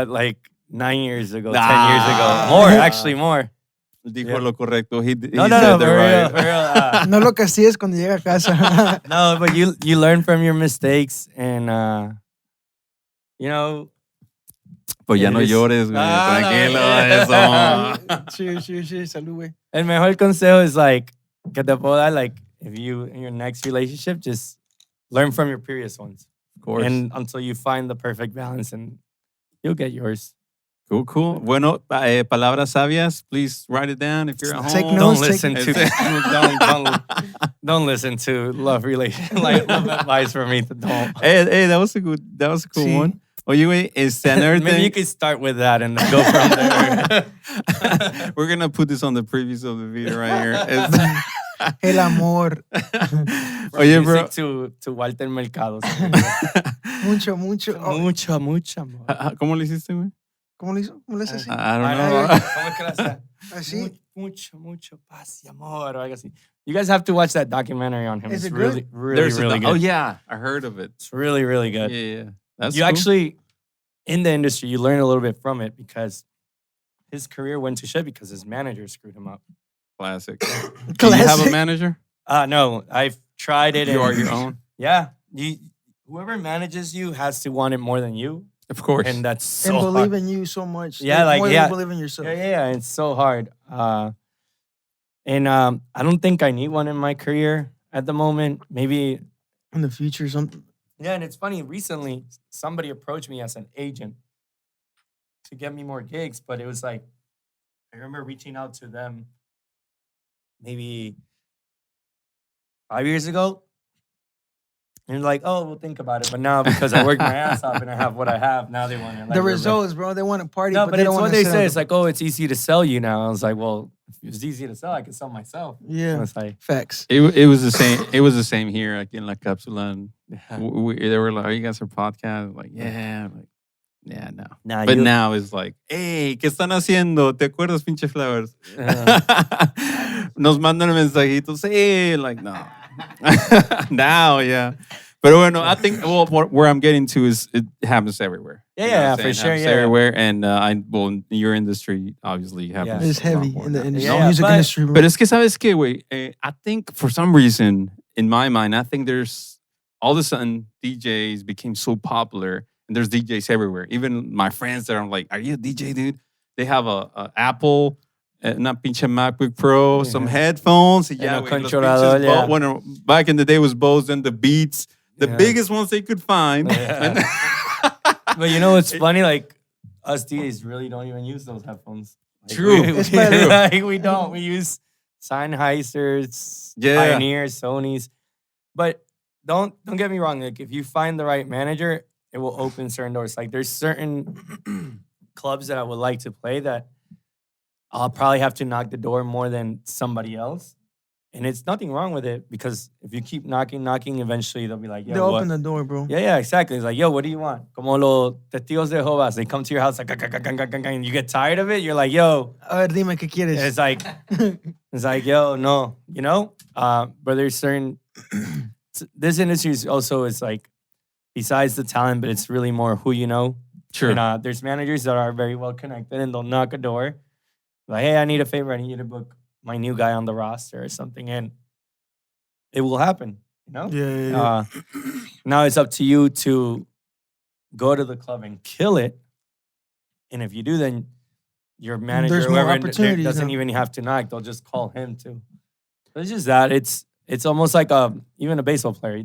Like 9 years ago, 10 years ago. More, actually, more. Dijo lo correcto. He No, said the for real, right. for real. No lo castigues cuando llega a casa. No, but you learn from your mistakes, and you know. Pues ya no Eres- llores, güey. Ah, Tranquilo, no. eso. Cheers. Salud, güey. El mejor consejo is like que te puedo dar, like if you in your next relationship just learn from your previous ones, Of course. and until you find the perfect balance, and you'll get yours. Cool. Bueno, palabras sabias. Please write it down if you're at Take home. notes. Don't listen take- to don't listen to love advice from me. Don't. Hey, that was a cool Sí. one. Oye, güey, another Maybe you thing. could start with that and then go from there. We're gonna put this on the previews of the video right here. El amor. Oye, bro. Music to Walter Mercado. Mucho. Oh, Mucho amor. ¿Cómo le hiciste, güey? ¿Cómo le hizo? ¿Cómo le hace así? I don't I know. know. ¿Cómo es que la hace? Así. Mucho paz y amor. O algo así. You guys have to watch that documentary on him. Is It's it really, good? really, There's really good. Oh, yeah. I heard of it. It's really, really good. Yeah. That's You cool. actually, in the industry, you learn a little bit from it because his career went to shit because his manager screwed him up. Classic. Do you have a Classic. manager? No, I've tried it. You are and- your own? Yeah. Whoever manages you has to want it more than you. Of course. And that's so And believe hard. in you so much. Yeah, like, more yeah. than you believe in yourself. Yeah, it's so hard. And I don't think I need one in my career at the moment. Maybe. In the future, something. Yeah, and it's funny. Recently, somebody approached me as an agent to get me more gigs, but it was like, I remember reaching out to them maybe 5 years ago. And they're like, oh, we'll think about it. But now, because I worked my ass off and I have what I have, now they want to. Like, The results, bro. They want to party, No, but but they it's don't want what to they sit say. on It's the- like, oh, it's easy to sell you now. I was like, well, if it's easy to sell, I can sell myself. Yeah. It's like, Facts. It was the same. It was the same here, like in La Kapsula. And they were like, "Oh, you guys are podcast?" I'm like, yeah. I'm like, yeah, no. nah, But you- now it's like, hey, ¿qué están haciendo? ¿Te acuerdas, pinche Flowers? Nos mandan mensajitos. Hey, like, no. Now, yeah. But bueno, I think where I'm getting to is it happens everywhere. Yeah, You know what yeah, I'm for saying? sure, Happens yeah. everywhere, and in your industry, obviously, happens. It's a lot heavy more in the now. industry, Yeah, music but- industry, bro. But es que sabes qué, güey. I think for some reason, in my mind, I think there's all of a sudden DJs became so popular, and there's DJs everywhere. Even my friends that are like, "Are you a DJ, dude?" They have a Apple, una pinche MacBook Pro, some headphones, y ya, un güey, los controlador, pinches yeah. bueno, back in the day was Bose, then the Beats, the Yeah. biggest ones they could find. Yeah. But you know what's funny? Like, us DJs really don't even use those headphones. Like, True. It's better. Like, we don't. We use Sennheisers, Yeah. Pioneers, Sonys. But don't get me wrong. Like, if you find the right manager, it will open certain doors. Like, there's certain clubs that I would like to play that I'll probably have to knock the door more than somebody else. And it's nothing wrong with it because if you keep knocking, eventually they'll be like, yeah, They'll what? open the door, bro. Yeah, exactly. It's like, yo, what do you want? Como los testigos de Jehová. They come to your house like, and you get tired of it. You're like, yo, A ver, dime qué quieres. it's like, yo, no, you know. But there's certain. This industry is also is like, besides the talent, but it's really more who you know. Sure. And there's managers that are very well connected, and they'll knock a door, like, hey, I need a favor. I need you to book my new guy on the roster or something, and it will happen. You know. Yeah. Now it's up to you to go to the club and kill it. And if you do, then your manager, There's more whoever, opportunities doesn't now. even have to knock. They'll just call him too. So it's just that. It's almost like even a baseball player.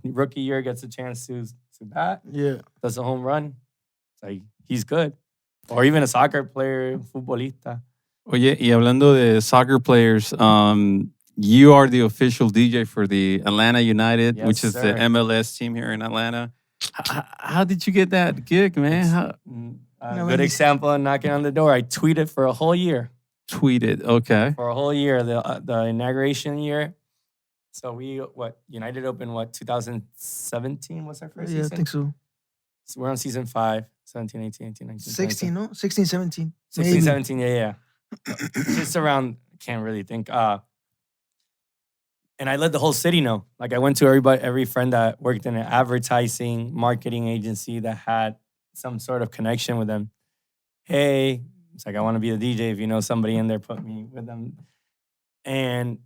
Rookie year gets a chance to bat, Yeah. does a home run. It's like he's good. Or even a soccer player, futbolista. Oye, y hablando de soccer players, you are the official DJ for the Atlanta United, Yes, which is the sir. MLS team here in Atlanta. How did you get that gig, man? How A No, good when example of knocking on the door. I tweeted for a whole year. tweeted? Okay. For a whole year, the inauguration year. So United opened 2017 was our first Yeah, I season? think so. So we're on season 5, 17, 18, 19, 19, 16, no? 16, 17. 16, Maybe. 17, yeah. Just around, can't really think. And I let the whole city know. Like I went to every friend that worked in an advertising, marketing agency that had some sort of connection with them. Hey, it's like, I want to be the DJ. If you know somebody in there, put me with them. And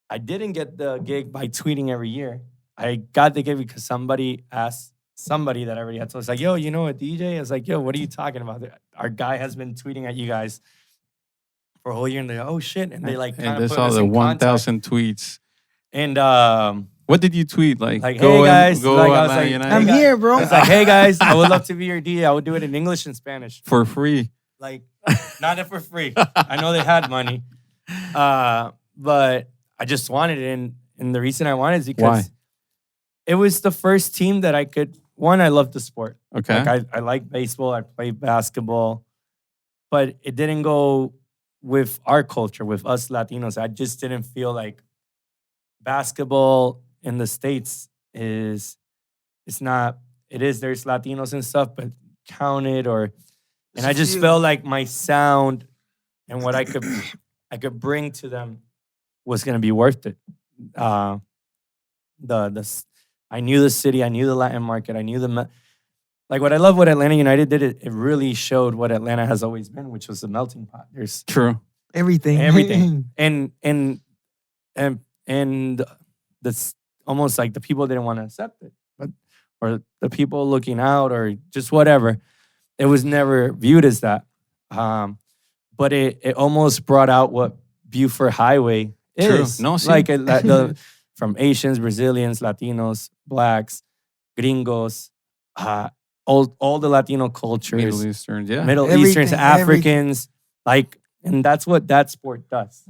I didn't get the gig by tweeting every year. I got the gig because somebody asked somebody that I already had told. It's like, yo, you know a DJ? I was like, yo, what are you talking about? Our guy has been tweeting at you guys for a whole year. And they're like, oh, shit. And they like kind And of there's put all us the in contact. 1,000 tweets. And What did you tweet? Like hey, go guys. go Like, I was Atlanta like, United I'm guys. here, bro. I was like, hey, guys, I would love to be your DJ. I would do it in English and Spanish. for free. Like, not for free. I know they had money. But I just wanted it. And the reason I wanted it is because it was the first team that I could. One, I love the sport. Okay. Like I like baseball. I play basketball. But it didn't go with our culture, with us Latinos. I just didn't feel like basketball in the States it's not, it is, there's Latinos and stuff, but counted and It's I a just few. felt like my sound and what I could bring to them was going to be worth it. I knew the city, I knew the Latin market, I knew like what I love what Atlanta United did, it really showed what Atlanta has always been, which was a melting pot. There's True. Everything. and that's almost like the people didn't want to accept it, or the people looking out, or just whatever. It was never viewed as that, but it almost brought out what Buford Highway is. True. No, sí. Like from Asians, Brazilians, Latinos, Blacks, Gringos, all the Latino cultures, Middle Eastern, yeah. Middle Everything, Easterns, Africans, like, and that's what that sport does.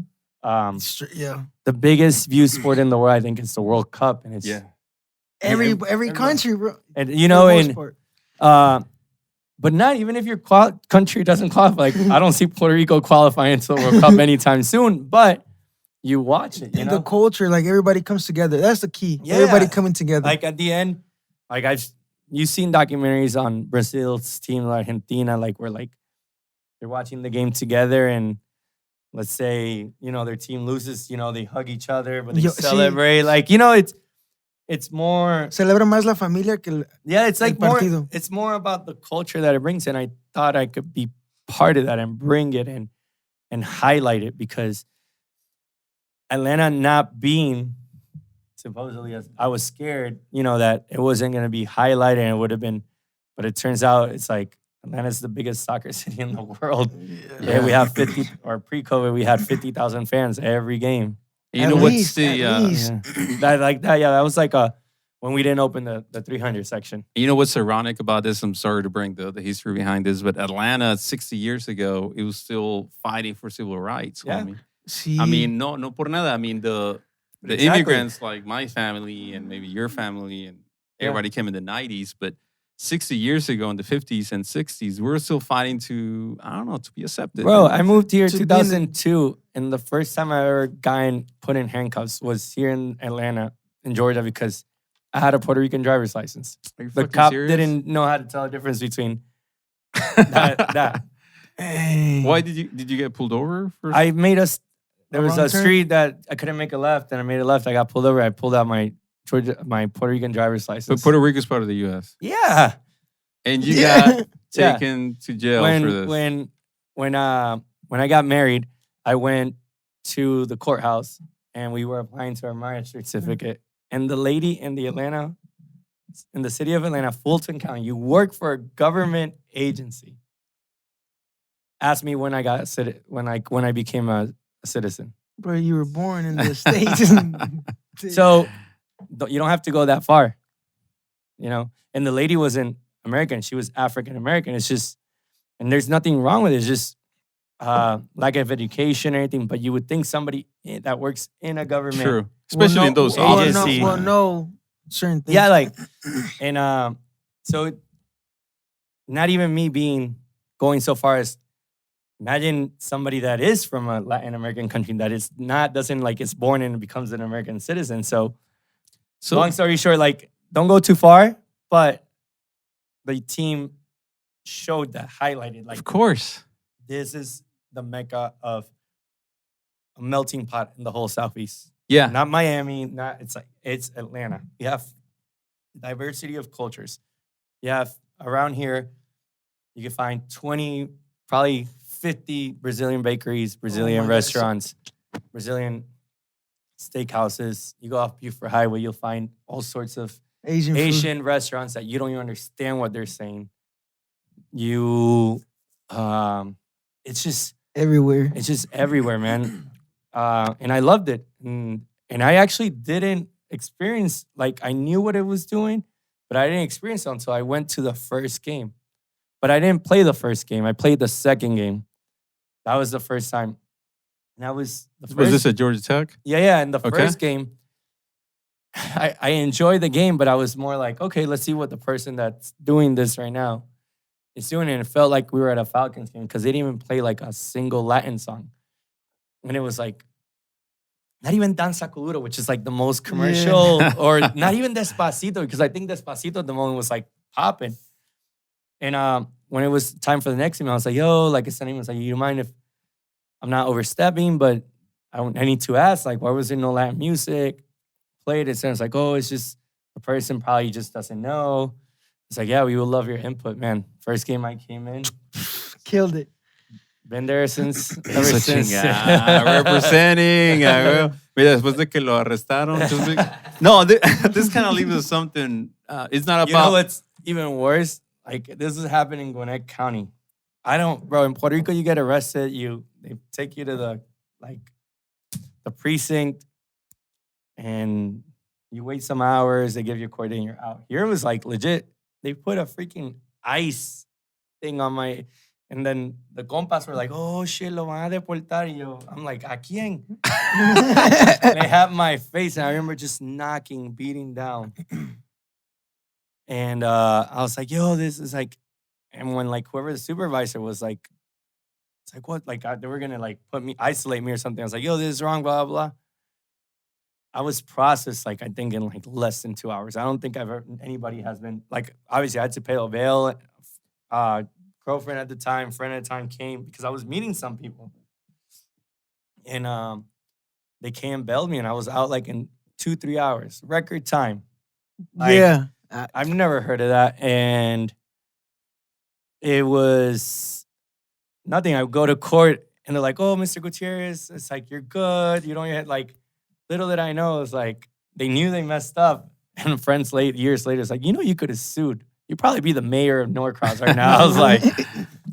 Yeah. The biggest viewed sport in the world, I think, is the World Cup, and it's Every country, bro. and For the most and part. but not even if your country doesn't qualify. Like I don't see Puerto Rico qualifying to the World Cup anytime soon. But you watch it, you know, The culture, like everybody comes together. That's the key. Yeah. Everybody coming together. like at the end, like you've seen documentaries on Brazil's team, Argentina, like where like they're watching the game together, and let's say their team loses, they hug each other, but they Yo, sí. celebrate. Like it's more. Celebra más la familia que Yeah, it's like El more. partido. It's more about the culture that it brings, and I thought I could be part of that and bring it and highlight it, because Atlanta not being supposedly, I was scared, that it wasn't going to be highlighted, and it would have been, but it turns out it's like Atlanta's the biggest soccer city in the world. Yeah, we have 50, or pre-COVID, we had 50,000 fans every game. You At know least, what's the at least. That was like when we didn't open the 300 section. you know what's ironic about this? I'm sorry to bring the history behind this, but Atlanta 60 years ago, it was still fighting for civil rights. Yeah. homie. Sí. I mean, no por nada. I mean, the Exactly. immigrants like my family and maybe your family and everybody came in the 90s, but 60 years ago in the 50s and 60s, we were still fighting to be accepted. Bro, I moved here To be in the- 2002, and the first time I ever got put in handcuffs was here in Atlanta, in Georgia, because I had a Puerto Rican driver's license. Are you The fucking cop serious? didn't know how to tell the difference between that. Hey. Why did you get pulled over? For I made us. There A was wrong a turn? street that I couldn't make a left, and I made a left. I got pulled over. I pulled out my Puerto Rican driver's but license. Puerto Rico is part of the U.S. Yeah. And you Yeah. got taken to jail for this. When I got married, I went to the courthouse and we were applying to our marriage certificate. And the lady in the city of Atlanta, Fulton County, you work for a government agency, asked me when I became a citizen. Bro, you were born in the States. So you don't have to go that far, And the lady wasn't American; she was African American. It's just, and there's nothing wrong with it. It's just lack of education or anything, but you would think somebody that works in a government. True. Especially in those agencies. No certain things. Yeah, like, and so not even me going so far as imagine somebody that is from a Latin American country that is is born and becomes an American citizen. So long story short, like, don't go too far, but the team showed that, highlighted, like, of course, this is the mecca of a melting pot in the whole Southeast. Yeah. Not Miami, it's Atlanta. You have diversity of cultures. You have around here, you can find 20, probably 50 Brazilian bakeries, Brazilian restaurants, Brazilian steakhouses. You go off Buford Highway, you'll find all sorts of Asian restaurants that you don't even understand what they're saying. It's just everywhere. It's just everywhere, man. And I loved it. And I actually didn't experience, like, I knew what it was doing, but I didn't experience it until I went to the first game. But I didn't play the first game. I played the second game. That was the first time. And that was the first. Was this at Georgia Tech? Yeah. And the first game, I enjoyed the game, but I was more like, okay, let's see what the person that's doing this right now is doing. And it felt like we were at a Falcons game because they didn't even play like a single Latin song. And it was like, not even Danza Kuduro, which is like the most commercial, or not even Despacito, because I think Despacito at the moment was like popping. And when it was time for the next game, I was like, yo, like, it's was like, you mind if I'm not overstepping, but I need to ask, like, why was there no Latin music? Played it, and it's like, oh, it's just the person probably just doesn't know. It's like, yeah, we will love your input, man. First game I came in. Killed it. Been there since, ever since. Representing. Mira, después de que lo arrestaron. No, this kind of leaves us something. It's not about. You know what's even worse? Like, this is happening in Gwinnett County. Bro, in Puerto Rico, you get arrested. They take you to the precinct, and you wait some hours. They give you a court, and you're out. Here it was like legit. They put a freaking ice thing on my. And then the compas were like, oh, shit, lo van a deportar. I'm like, ¿a quién? They have my face, and I remember just beating down. And I was like, yo, this is like, and when like whoever the supervisor was like, it's like, what? Like, they were going to like isolate me or something. I was like, yo, this is wrong, blah, blah, blah. I was processed, like, I think in like less than 2 hours. I don't think anybody has been, like, obviously I had to pay a bail. Girlfriend at the time, friend at the time came because I was meeting some people. And they came and bailed me, and I was out like in 2-3 hours, record time. Like, yeah. I've never heard of that. And it was nothing. I would go to court, and they're like, oh, Mr. Gutierrez, it's like, you're good. You don't get, like, little did I know, it's like, they knew they messed up. And friends years later, it's like, you could have sued. You'd probably be the mayor of Norcross right now. I was like,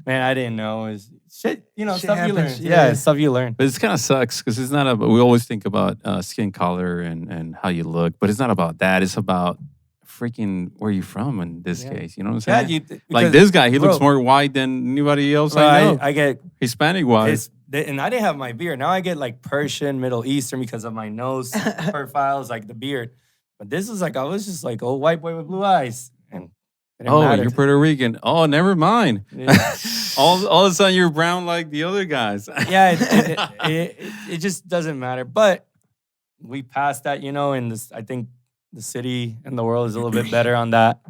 man, I didn't know. It was shit, shit stuff happens, you learn. Yeah, stuff you learn. But it kind of sucks because it's not about, we always think about skin color and how you look, but it's not about that. It's about freaking where you from in this case. You know what I'm saying? Like this guy, he looks more white than anybody else I know. I get Hispanic white. And I didn't have my beard. Now I get like Persian, Middle Eastern because of my nose profiles, like the beard. But this is like, I was just like, old white boy with blue eyes. And you're Puerto Rican. Oh, never mind. Yeah. all of a sudden, you're brown like the other guys. Yeah, it just doesn't matter. But we passed that, and this, I think the city and the world is a little bit better on that.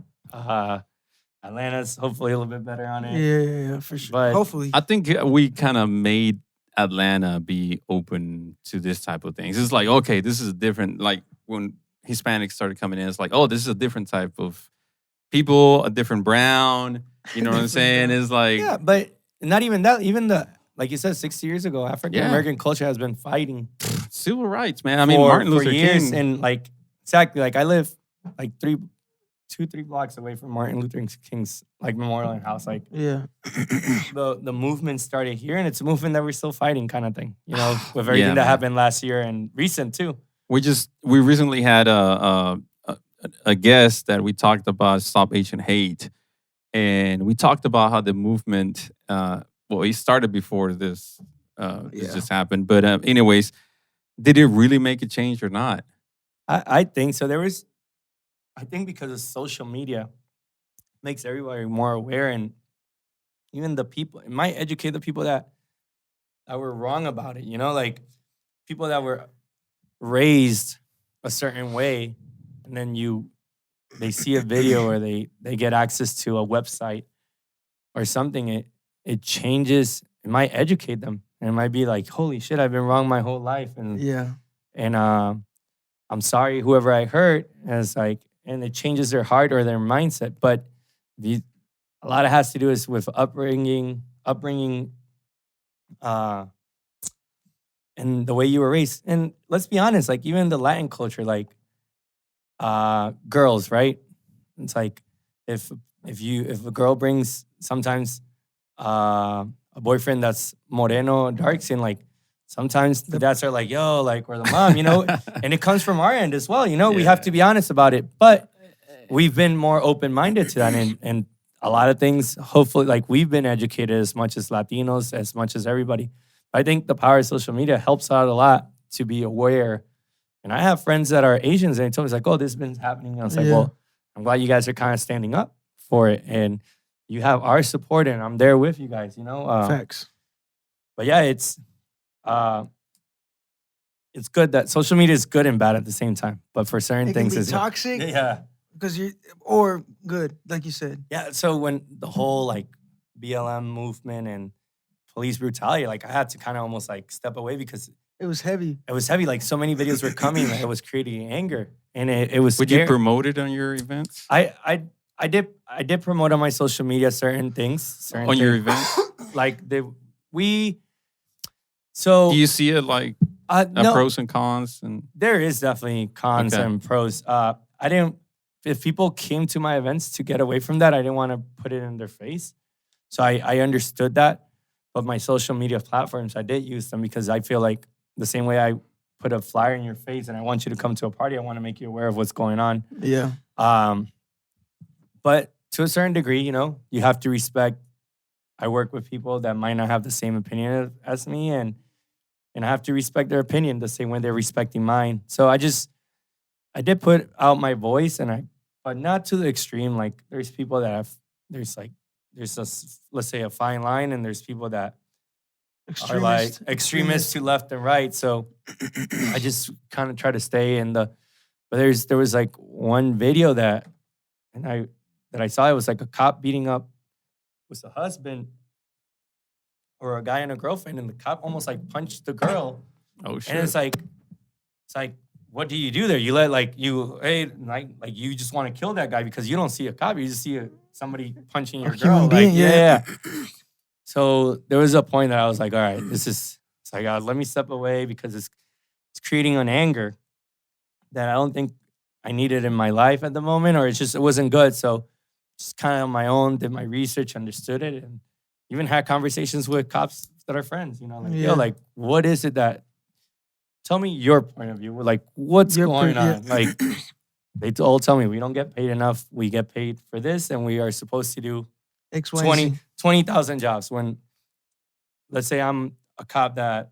Atlanta's hopefully a little bit better on it. Yeah, for sure. But hopefully. I think we kind of made Atlanta be open to this type of things. It's like, okay, this is different. Like when Hispanics started coming in, it's like, oh, this is a different type of people, a different brown, you know what I'm saying? It's like... Yeah, but not even that. Even like you said, 60 years ago, African-American culture has been fighting. Civil rights, man. I mean, Martin Luther years, King. And like, exactly, like I live like 2-3 blocks away from Martin Luther King's like memorial and house. Like, yeah, the movement started here, and it's a movement that we're still fighting kind of thing, with everything that happened last year and recent too. We recently had a guest that we talked about Stop Asian Hate, and we talked about how the movement well, it started before this just happened. But anyways, did it really make a change or not? I think so. I think because of social media, makes everybody more aware, and even the people, it might educate the people that were wrong about it. Like people that were raised a certain way, and then they see a video or they get access to a website or something. It changes. It might educate them, and it might be like, holy shit, I've been wrong my whole life, and I'm sorry whoever I hurt. And it's like, and it changes their heart or their mindset. But a lot of it has to do is with upbringing, and the way you were raised. And let's be honest, like even the Latin culture, like girls, right? It's like if a girl brings sometimes a boyfriend that's moreno, dark skin, like sometimes the dads are like, yo, like, or the mom, and it comes from our end as well, we have to be honest about it. But we've been more open-minded to that, and a lot of things, hopefully, like we've been educated as much as Latinos, as much as everybody. I think the power of social media helps out a lot to be aware. And I have friends that are Asians, and they told me, like, oh, this has been happening. And I was like, well, I'm glad you guys are kind of standing up for it. And you have our support, and I'm there with you guys, Facts. But yeah, it's good that social media is good and bad at the same time. But for certain things, it's toxic. Yeah. Because or good, like you said. Yeah. So when the whole like BLM movement and police brutality, like I had to kind of almost like step away because it was heavy. It was heavy. Like so many videos were coming that it was creating anger, and it was. Would you promote it on your events? I did promote on my social media certain things. Your events, like So do you see it like no, pros and cons? And there is definitely cons and pros. I didn't. If people came to my events to get away from that, I didn't want to put it in their face. So I understood that. But my social media platforms, I did use them because I feel like the same way I put a flyer in your face and I want you to come to a party, I want to make you aware of what's going on. Yeah. But to a certain degree, you have to respect. I work with people that might not have the same opinion as me, and I have to respect their opinion the same way they're respecting mine. So I did put out my voice, but not to the extreme. Like there's people that there's let's say a fine line, and there's people that are like extremists to left and right. So I just kind of try to stay in but there was like one video that I saw. It was like a cop beating up with a husband or a guy and a girlfriend, and the cop almost like punched the girl. Oh shit. And it's like what do you do there? You let you just want to kill that guy because you don't see a cop, you just see somebody punching your girl. Being, yeah. So there was a point that I was like, all right, let me step away because it's creating an anger that I don't think I needed in my life at the moment, or it wasn't good. So just kind of on my own, did my research, understood it, and even had conversations with cops that are friends, yo, like, what is it that, tell me your point of view. We're like, what's going on? Like, they all tell me we don't get paid enough. We get paid for this, and we are supposed to do 20,000 jobs. When, let's say I'm a cop that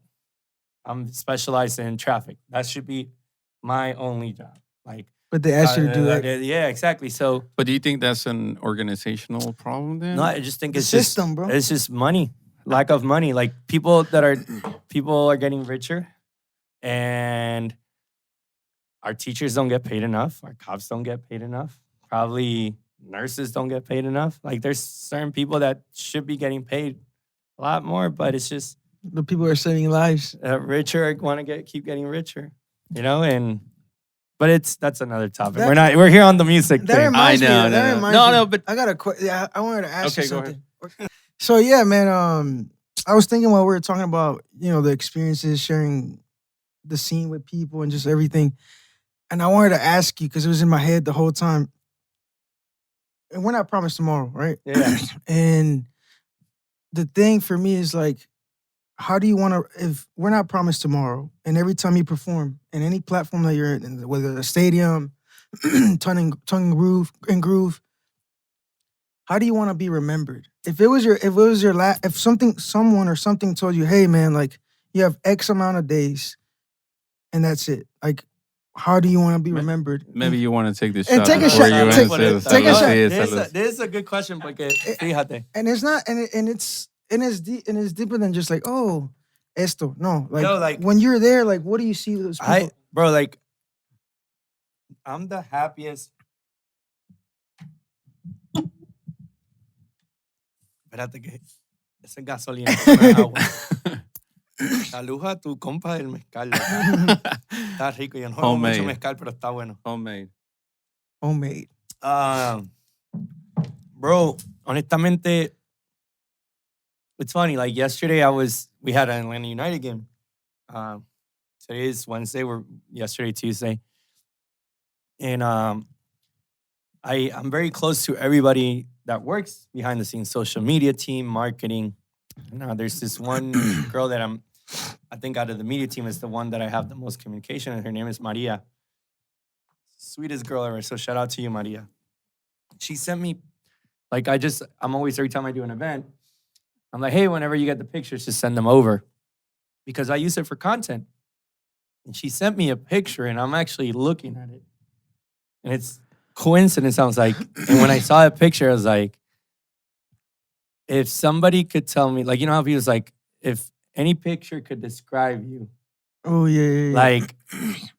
I'm specialized in traffic. That should be my only job. Like, but they ask you to do that. Yeah, exactly. So, but do you think that's an organizational problem then? No, I just think it's system, bro. It's just money, lack of money. Like people are getting richer, and our teachers don't get paid enough. Our cops don't get paid enough. Probably nurses don't get paid enough. Like there's certain people that should be getting paid a lot more, but it's just the people are saving lives. Richer want to keep getting richer, But that's another topic. We're here on the music thing. But I got a question. Yeah, I wanted to ask you something. Go ahead. So yeah, man. I was thinking while we were talking about the experiences, sharing the scene with people, and just everything, and I wanted to ask you because it was in my head the whole time. And we're not promised tomorrow, right? Yeah. And the thing for me is like, how do you want to, if we're not promised tomorrow, and every time you perform in any platform that you're in, whether a stadium, tongue and groove, how do you want to be remembered? If someone or something told you, hey man, like you have X amount of days and that's it. Like, how do you want to be remembered? Maybe you want to take this And shot take a before shot. you Take- answer. take a shot. This is a good question porque fíjate. And it's not, and it's deeper than just like, oh, esto. No, like when you're there, like what do you see those people? Bro, like I'm the happiest. Espérate que esa es gasolina. Saluda a tu compa del mezcal. Está rico. Yo no juego mucho mezcal, pero está bueno. Homemade. Bro, honestamente, it's funny. Like yesterday, we had an Atlanta United game. Today is Wednesday. Yesterday, Tuesday. And I'm very close to everybody that works behind the scenes, social media team, marketing. Now there's this one girl that I think out of the media team is the one that I have the most communication, and her name is Maria. Sweetest girl ever. So shout out to you, Maria. She sent me, like I'm always, every time I do an event, I'm like, hey, whenever you get the pictures, just send them over. Because I use it for content. And she sent me a picture and I'm actually looking at it. And it's coincidence, I was like, and when I saw that picture, I was like, if somebody could tell me, like, you know how people's like, if any picture could describe you. Oh, yeah. Like,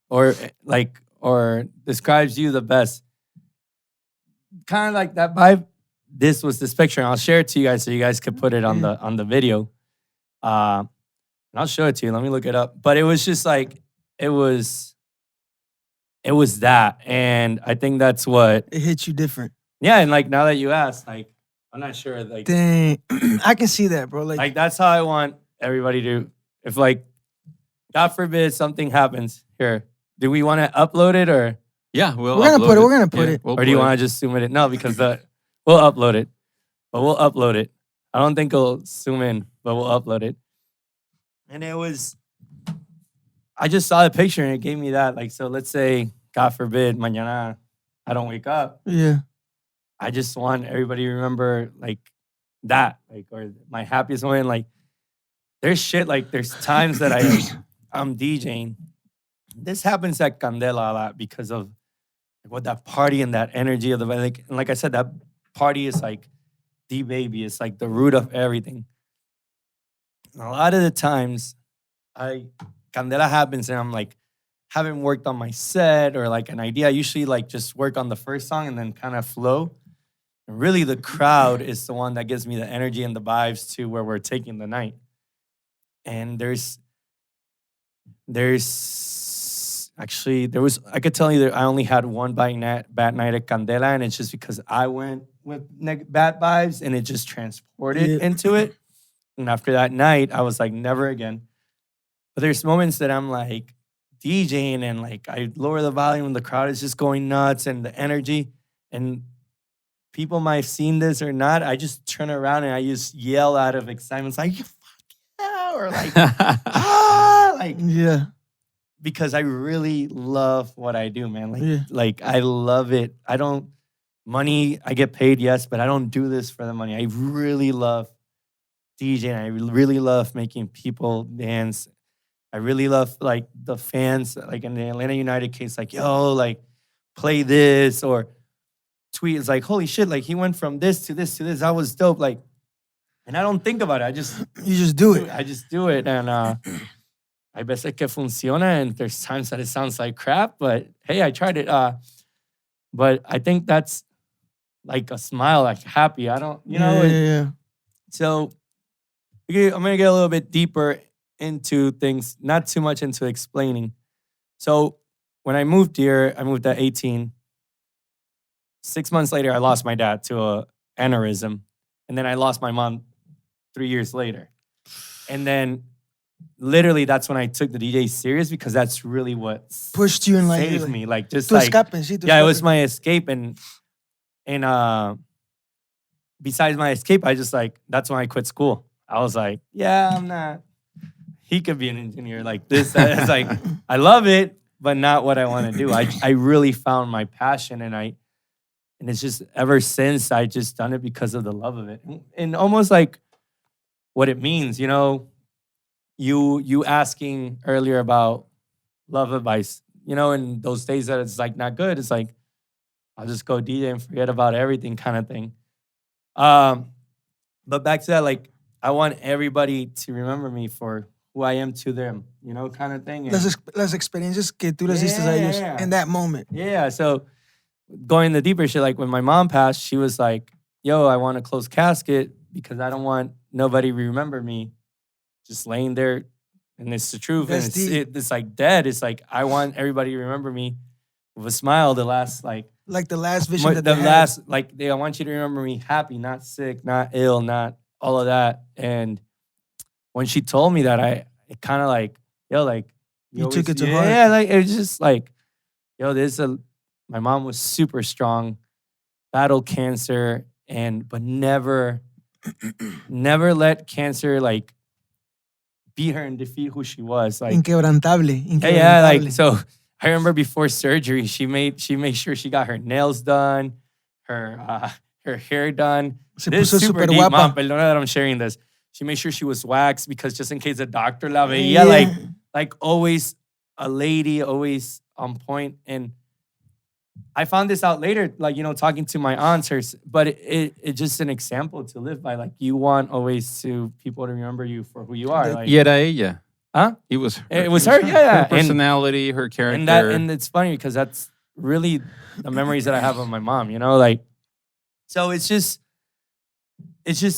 or describes you the best. Kind of like that vibe. This was this picture, and I'll share it to you guys so you guys could put it on the video. And I'll show it to you. Let me look it up. But it was just like, it was that. And I think that's what it hit you different. Yeah, and like now that you asked, like I'm not sure. Like dang, I can see that, bro. Like that's how I want everybody to. If like, God forbid something happens here, do we want to upload it or? Yeah, we're gonna put it. Or do you want to just zoom it in? No, because we'll upload it. But we'll upload it. I don't think it'll zoom in, but we'll upload it. And I just saw the picture and it gave me that. Like, so let's say, God forbid, mañana I don't wake up. Yeah. I just want everybody to remember like that, like, or my happiest moment. Like, there's shit, like, there's times that I'm DJing. This happens at Candela a lot because of what that party and that energy of the, like, and like I said, that party is like the baby. It's like the root of everything. And a lot of the times, Candela happens and I'm like, haven't worked on my set or like an idea. I usually like just work on the first song and then kind of flow. And really the crowd is the one that gives me the energy and the vibes to where we're taking the night. And I could tell you that I only had one bad night at Candela, and it's just because I went with bad vibes and it just transported into it. And after that night, I was like, never again. But there's moments that I'm like DJing and like I lower the volume and the crowd is just going nuts and the energy. And people might have seen this or not. I just turn around and I just yell out of excitement. It's like, fuck yeah, or like, like, yeah. Because I really love what I do, man. Like I love it. I get paid, yes, but I don't do this for the money. I really love DJing. I really love making people dance. I really love like the fans, like in the Atlanta United case, like, yo, like play this or tweet. It's like, holy shit, like he went from this to this to this. That was dope. Like, and I don't think about it. You just do it. I just do it. And hay veces que funciona and there's times that it sounds like crap, but hey, I tried it. But I think that's like a smile, like happy. I don't, you know. Yeah. So I'm going to get a little bit deeper into things, not too much into explaining. So when I moved here, I moved at 18. 6 months later, I lost my dad to an aneurysm. And then I lost my mom 3 years later. And then literally that's when I took the DJ serious because that's really what pushed you and like saved me. Like just like, it was my escape. And besides my escape, I just like, that's when I quit school. I was like, yeah, I'm not. He could be an engineer like this. It's like, I love it, but not what I want to do. I really found my passion and And it's just ever since I just done it because of the love of it. And almost like what it means, you know, you asking earlier about love advice, you know, in those days that it's like not good, it's like, I'll just go DJ and forget about everything kind of thing. But back to that, like, I want everybody to remember me for who I am to them, you know, kind of thing. And Las experiencias que tú les diste a ellos in that moment. yeah, so going the deeper shit, like when my mom passed, she was like, yo, I want a closed casket because I don't want nobody remember me just laying there. And it's the truth. That's And it's like dead. It's like, I want everybody to remember me with a smile the last, like the last vision that the they last, had. like, I want you to remember me happy, not sick, not ill, not all of that. And when she told me that, it kind of like, yo, like, You took it to heart. Yeah, like, it was just like, yo, my mom was super strong, battled cancer, but never let cancer, like, beat her and defeat who she was. Like, Inquebrantable. yeah, like, so I remember before surgery, she made sure she got her nails done, her hair done. Se This puso is super super deep, guapa. Mom, perdona that I'm sharing this. She made sure she was waxed because just in case the doctor la veía, Yeah. like always a lady, always on point. And I found this out later, like, you know, talking to my aunts, but it's just an example to live by. Like, you want always people to remember you for who you are. Like, Y era ella. huh? It was her. It was her, yeah. Her personality, her character. And it's funny because that's really the memories that I have of my mom, you know, like, so it's just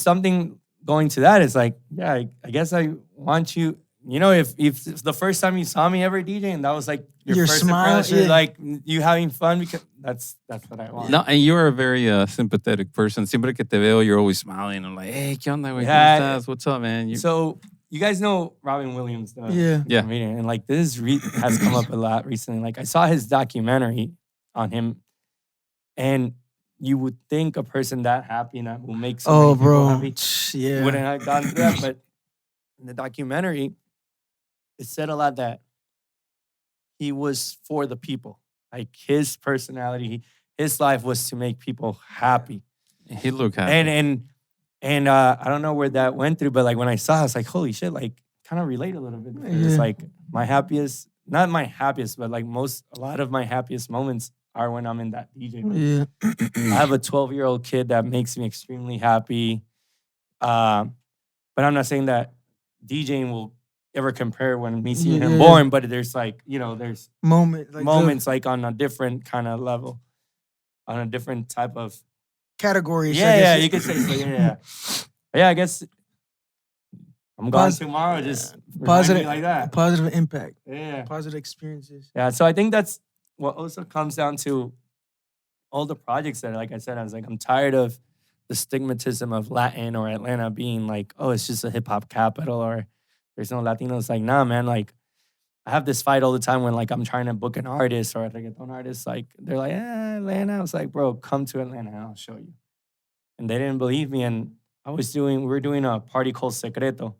something going to that. It's like, yeah, I guess I want you, you know, if the first time you saw me ever DJing, that was like your first smile, impression, yeah. like you having fun, because that's what I want. No, and you're a very sympathetic person. Siempre que te veo, you're always smiling. I'm like, hey, ¿qué onda, güey? Yeah. ¿Cómo estás? What's up, man? So you guys know Robin Williams, the Yeah. comedian, and like this has come up a lot recently. Like, I saw his documentary on him, and you would think a person that happy and that will make so many people bro. happy Yeah. wouldn't have gone through that. But in the documentary, it said a lot that he was for the people. Like, his personality, his life was to make people happy. He looked happy. And I don't know where that went through, but like when I saw it, I was like, holy shit, like kind of relate a little bit. It's Yeah. like my happiest, not my happiest, but like a lot of my happiest moments are when I'm in that DJ booth. Yeah. I have a 12-year-old kid that makes me extremely happy. But I'm not saying that DJing will ever compare when me seeing him Yeah. born, but there's like, you know, there's moments like on a different kind of level, on a different type of Categories. yeah, you could say so. Yeah. Yeah, I guess I'm going tomorrow. Just Positive, like that. positive impact. Yeah. Positive experiences. Yeah. So I think that's what also comes down to all the projects that, like I said, I was like, I'm tired of the stigmatism of Latin or Atlanta being like, oh, it's just a hip hop capital or there's no Latinos. Like, nah, man. Like, I have this fight all the time when like I'm trying to book an artist or a reggaeton artist. Like, they're like, Atlanta. I was like, bro, come to Atlanta and I'll show you. And they didn't believe me. And we were doing a party called Secreto.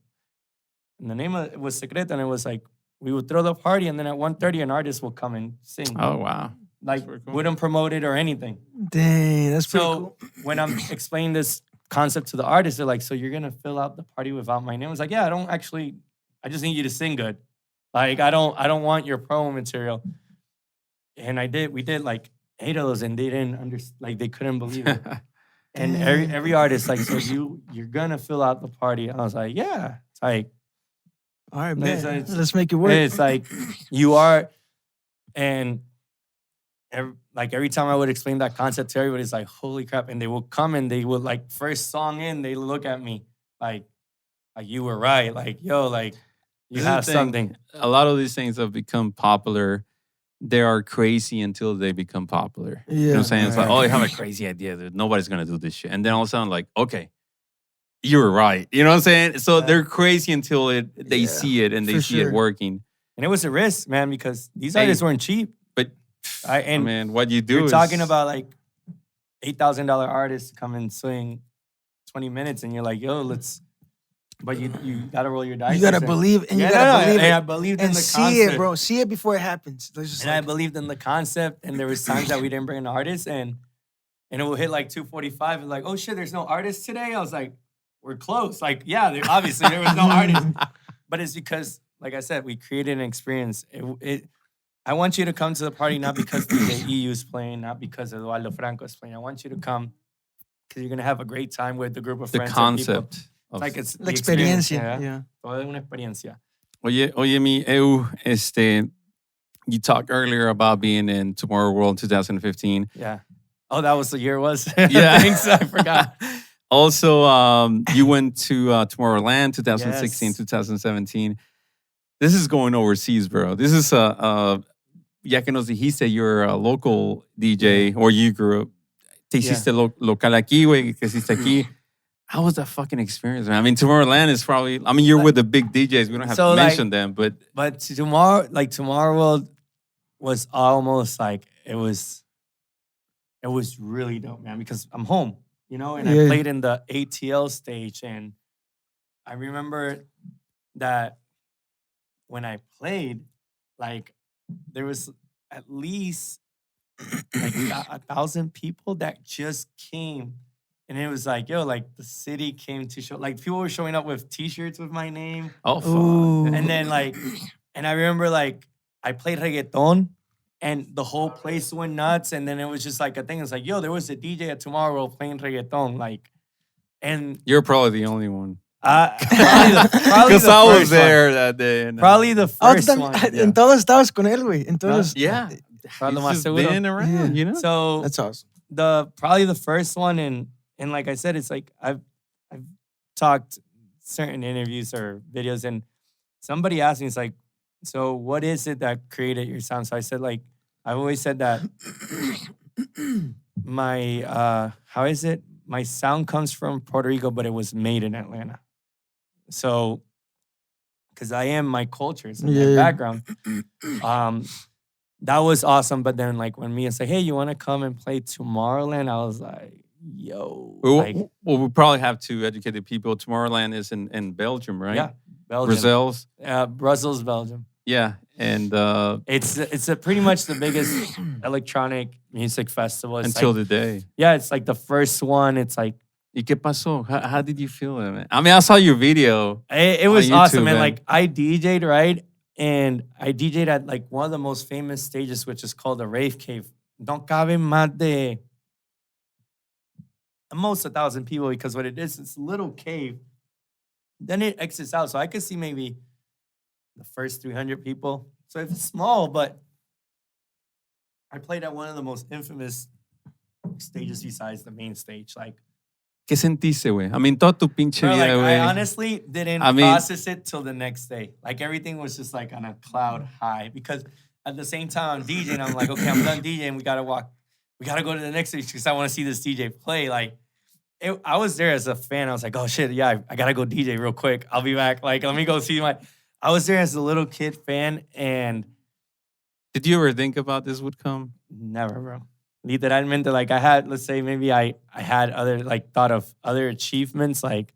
And the name of it was Secreto. And it was like, we would throw the party and then at 1:30 an artist will come and sing. Oh, wow. Like, Cool. wouldn't promote it or anything. Dang, that's pretty So cool. when I'm explaining this concept to the artist, they're like, so you're going to fill out the party without my name? I was like, yeah, I just need you to sing good. Like, I don't want your promo material. And we did like 8 of those and they didn't understand, they couldn't believe it. And every artist, like, so you're gonna fill out the party. I was like, yeah. It's like, All right, man. it's- Let's make it work. it's like you are. And every time I would explain that concept to everybody, it's like, holy crap. And they will come and they would like first song in, they look at me like you were right. Like, yo, like you This is have the thing. something. A lot of these things have become popular. They are crazy until they become popular. You know what I'm saying? It's like, oh, you have a crazy idea. Dude. Nobody's going to do this shit. And then all of a sudden, like, okay, you were right. You know what I'm saying? So they're crazy until they see it and they for see it sure. working. And it was a risk, man, because these Hey, artists weren't cheap. But, I And mean, what you do you're is... talking about like $8,000 artists come and swing 20 minutes and you're like, yo, but you got to roll your dice. You gotta and say- believe, and you Yeah, gotta no, believe and I it, believed in and the see concept. it, bro. See it before it happens. There's just And I believed in the concept, and there was times that we didn't bring an artist, and and it will hit like 2:45 and like, oh shit, there's no artist today. I was like, we're close. Like, yeah, obviously there was no artist, but it's because, like I said, we created an experience. I want you to come to the party not because the EU is playing, not because Eduardo Franco is playing. I want you to come because you're gonna have a great time with the group of The friends. And people. concept. It's like it's La the experience, experiencia. Yeah. Toda una experiencia. Oye, mi Eu, you talked earlier about being in Tomorrowland 2015. Yeah. Oh, that was the year it was? Yeah. Thanks, I forgot. Also, you went to Tomorrowland 2016, Yes. 2017. This is going overseas, bro. This is ya que nos dijiste you're a local DJ, or you grew up, te hiciste local aquí, güey, que hiciste aquí. How was that fucking experience, man? I mean, Tomorrowland is probably, I mean, you're with the big DJs. We don't have to mention them, but Tomorrowland was almost like, it was really dope, man, because I'm home, you know, and I played in the ATL stage, and I remember that when I played, like, there was at least like 1,000 people that just came. And it was like, yo, like the city came to show, like people were showing up with t-shirts with my name. oh, fuck. And then like, and I remember like, I played reggaeton and the whole place went nuts. And then it was just like a thing. It's like, yo, there was a DJ at Tomorrow playing reggaeton. Like, and You're probably the only one. probably Because the I was first there one. that day. And, Probably the Oh, tú first también, one. en todos estabas con él, güey. En todos. yeah. Probably He's más just seguro. been around, you know? So That's awesome. probably the first one, and like I said, it's like I've talked certain interviews or videos, and somebody asked me, it's like, so what is it that created your sound? So I said, like, I've always said that my how is it? My sound comes from Puerto Rico, but it was made in Atlanta. So, because I am my culture, it's in my background. That was awesome. But then, like, when Mia said, "Hey, you want to come and play Tomorrowland?" I was like, "Yo, like, we probably have to educate the people. Tomorrowland is in Belgium, right? yeah, Belgium, Brussels, Belgium. Yeah, and It's pretty much the biggest electronic music festival. It's until like, the day. yeah, it's like the first one. It's like ¿Y qué pasó? How did you feel it, man? I mean, I saw your video. it was YouTube, awesome, man. man. Like I DJ'd, right? And I DJ'd at like one of the most famous stages, which is called the Rave Cave. Don't cabe más de almost 1,000 people, because what it is, it's a little cave. Then it exits out. So I could see maybe the first 300 people. So it's small, but I played at one of the most infamous stages besides the main stage. Like, ¿Qué sentiste, güey? I mean, todo tu pinche bro, vida, like, güey. I honestly didn't process it till the next day. Like, everything was just like on a cloud high, because at the same time I'm DJing, I'm like, okay, I'm done DJing. We gotta go to the next stage because I want to see this DJ play. Like, I was there as a fan. I was like, oh shit, yeah, I gotta go DJ real quick. I'll be back. Like, let me go see my. I was there as a little kid fan, and Did you ever think about this would come? never, bro. Literalmente, like I had, let's say maybe I had thought of other achievements, like,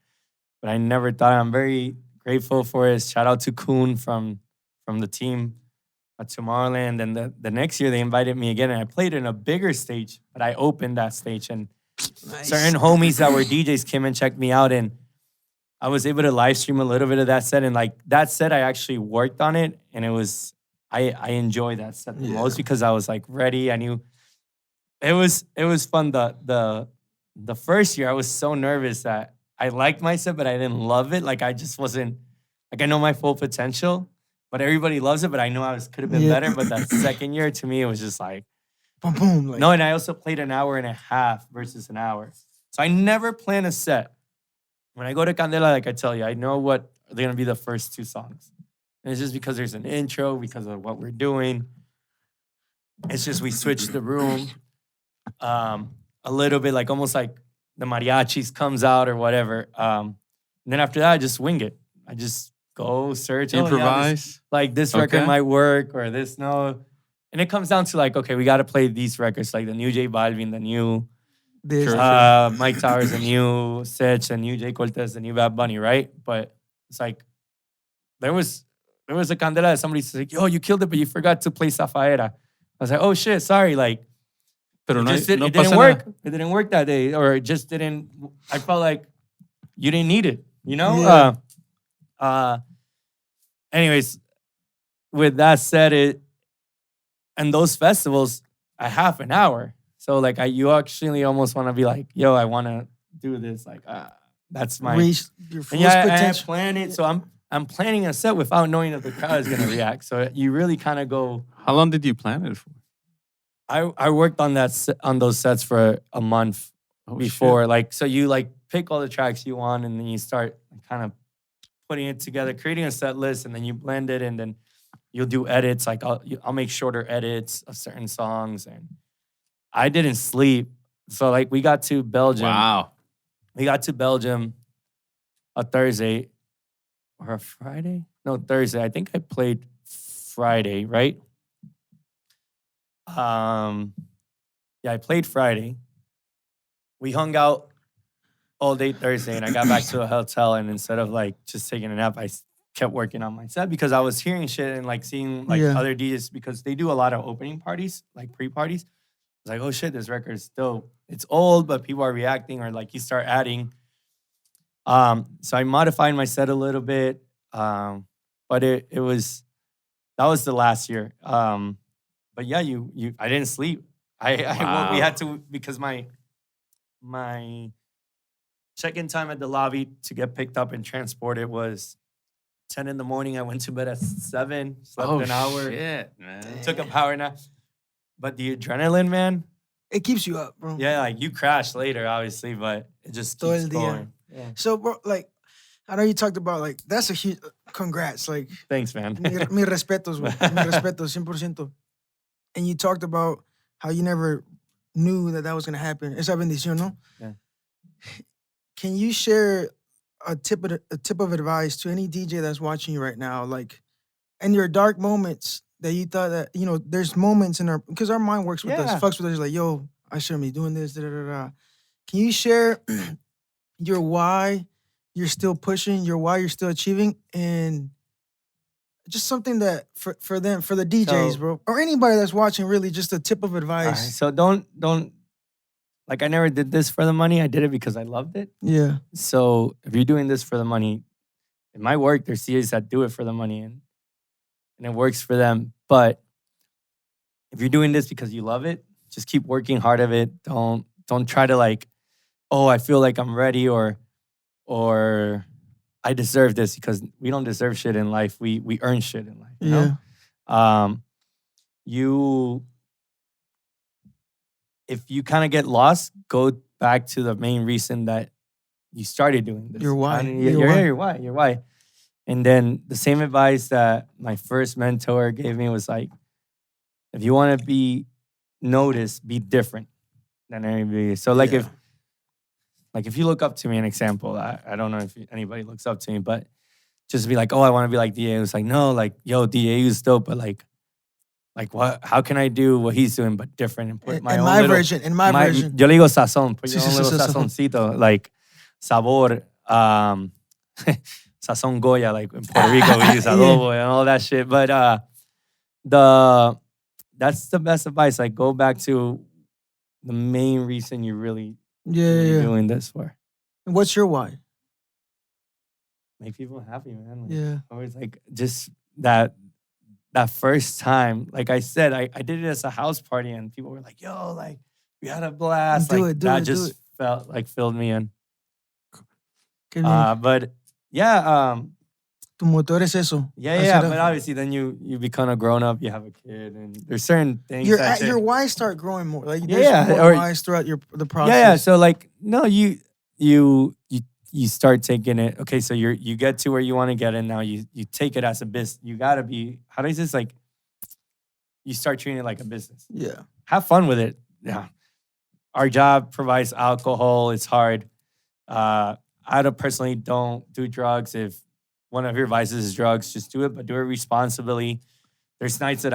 but I never thought. I'm very grateful for it. Shout out to Kuhn from the team at Tomorrowland. And the next year they invited me again, and I played in a bigger stage, but I opened that stage, and certain homies that were DJs came and checked me out, and I was able to live stream a little bit of that set. And like that set, I actually worked on it, and it was, I enjoyed that set the most because I was like ready. I knew it was fun. The first year I was so nervous that I liked my set, but I didn't love it. Like I just wasn't, like I know my full potential, but everybody loves it, but I know could have been better. But that second year to me, it was just like, Boom, boom. Like, no, and I also played an hour and a half versus an hour. So I never plan a set. When I go to Candela, like I tell you, I know what are going to be the first two songs. And it's just because there's an intro, because of what we're doing. It's just we switch the room a little bit, like almost like the mariachis comes out or whatever. And then after that, I just wing it. I just go search. Improvise? This record might work or this no. And it comes down to like, okay, we got to play these records, like the new J Balvin, the new Mike Towers, the new Sech, the new Jay Cortez, the new Bad Bunny, right? But it's like, there was a Candela that somebody said, like, yo, you killed it, but you forgot to play Zafaera. I was like, oh shit, sorry. Like, Pero no, it no didn't pasa work. nada. It didn't work that day, or it just didn't. I felt like you didn't need it. You know. Yeah. Anyways, with that said, and those festivals, a half an hour. So like, you actually almost want to be like, yo, I want to do this. Like, that's my. Reach your full And I potential. plan it. So I'm planning a set without knowing that the crowd is gonna react. So you really kind of go. How long did you plan it for? I worked on on those sets for a month before. Shit. Like, so you like pick all the tracks you want, and then you start kind of putting it together, creating a set list, and then you blend it, and then you'll do edits. Like I'll make shorter edits of certain songs, and I didn't sleep. So like we got to Belgium. Wow. We got to Belgium a Thursday or a Friday? No, Thursday. I think I played Friday, right? Yeah, I played Friday. We hung out all day Thursday, and I got back to a hotel, and instead of like just taking a nap, I kept working on my set because I was hearing shit and like seeing like Yeah. other DJs because they do a lot of opening parties, like pre-parties. It's like, oh shit, this record is still, it's old, but people are reacting, or like you start adding. So I modified my set a little bit, but that was the last year. But yeah, I didn't sleep. We had to, because my check-in time at the lobby to get picked up and transported was 10 in the morning. I went to bed at 7, slept an hour, Shit, man. took a power nap. But the adrenaline, man, It keeps you up, bro. yeah, like you crash later, obviously, but it just Todo keeps el día. going. Yeah. So, bro, like, I know you talked about, like, that's a huge, congrats. Like, Thanks, man. mi respetos, güey. Mi respetos, 100%. And you talked about how you never knew that was going to happen. Esa bendición, ¿no? Yeah. Can you share a tip of advice to any DJ that's watching you right now? Like, in your dark moments that you thought that, you know, there's moments in because our mind works with us, Yeah. fucks with us, like, yo, I shouldn't be doing this, da da da da. Can you share your why you're still pushing, your why you're still achieving, and just something that for them, for the DJs, So- bro, or anybody that's watching, really just a tip of All right, advice. so don't like, I never did this for the money. I did it because I loved it. Yeah. So if you're doing this for the money, it might work. There's DJs that do it for the money, and it works for them. But if you're doing this because you love it, just keep working hard at it. Don't try to like, oh, I feel like I'm ready, or I deserve this, because we don't deserve shit in life. We earn shit in life. You know? If you kind of get lost, go back to the main reason that you started doing this. Your why. Your why. And then the same advice that my first mentor gave me was like, if you want to be noticed, be different than anybody. So like, Yeah. if you look up to me, an example, I don't know if anybody looks up to me, but just be like, oh, I want to be like DA. It was like, no, like, yo, DA is dope, but like what? How can I do what he's doing but different and put my in own my little, version, in my version. Yo le digo sazón, put your Sí, own sí, little sí, sazón. sazoncito, like sabor, sazón Goya, like in Puerto Rico we use adobo and all that shit. But that's the best advice. Like, go back to the main reason you're really Yeah. doing this for. And what's your why? Make people happy, man. Like, Yeah. always like just that first time, like I said, I did it as a house party, and people were like, yo, like, we had a blast. Do Like, it, do that it, do just it. felt like filled me in. Que bien. But yeah, Tu motor es eso. yeah. Hacer But obviously, then you become a grown up, you have a kid, and there's certain things your that your why start growing more. Like, Yeah, there's more or- whys throughout the process. Yeah. So like, no, you start taking it. Okay, so you get to where you want to get, and now you take it as a business. You gotta be, how does this, like, you start treating it like a business. Yeah. Have fun with it. Yeah. Our job provides alcohol. It's hard. I personally don't do drugs. If one of your vices is drugs, just do it, but do it responsibly. There's nights that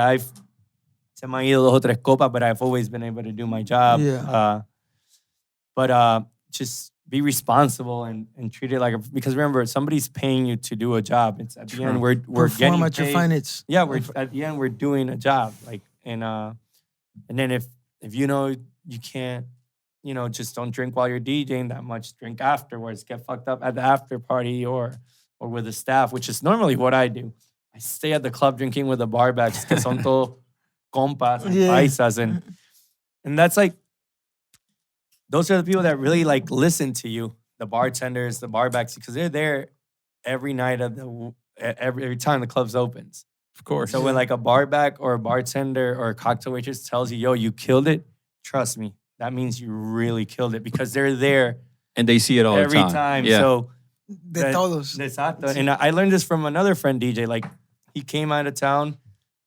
se me han ido 2 o 3 copas, but I've always been able to do my job. Yeah. But just be responsible and treat it like because remember, somebody's paying you to do a job. It's at the end we're Perform getting at your paid. finest. Yeah, at the end we're doing a job. Like, and then if if you know you can't, just don't drink while you're DJing that much. Drink afterwards. Get fucked up at the after party or with the staff, which is normally what I do. I stay at the club drinking with the barbacks que son todo compas and paisas. And that's like, those are the people that really like listen to you. The bartenders, the barbacks, because they're there every night of every time the club's opens. Of course. So when like a barback or a bartender or a cocktail waitress tells you, yo, you killed it, trust me, that means you really killed it because they're there and they see it all every the time. time. Yeah. So De todos. Exacto. And I learned this from another friend, DJ. Like, he came out of town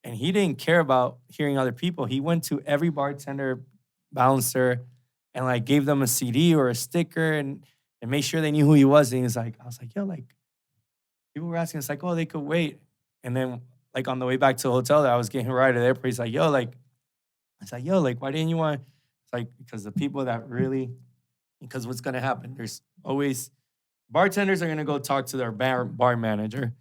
and he didn't care about hearing other people. He went to every bartender, bouncer, and like gave them a CD or a sticker and made sure they knew who he was. And he's like, I was like, yo, like, people were asking, it's like, oh, they could wait. And then like on the way back to the hotel that I was getting right at the airport, he's like, yo, like, it's like, yo, like, why didn't you want? It's like, because the people that really, because what's going to happen? There's always, bartenders are going to go talk to their bar manager.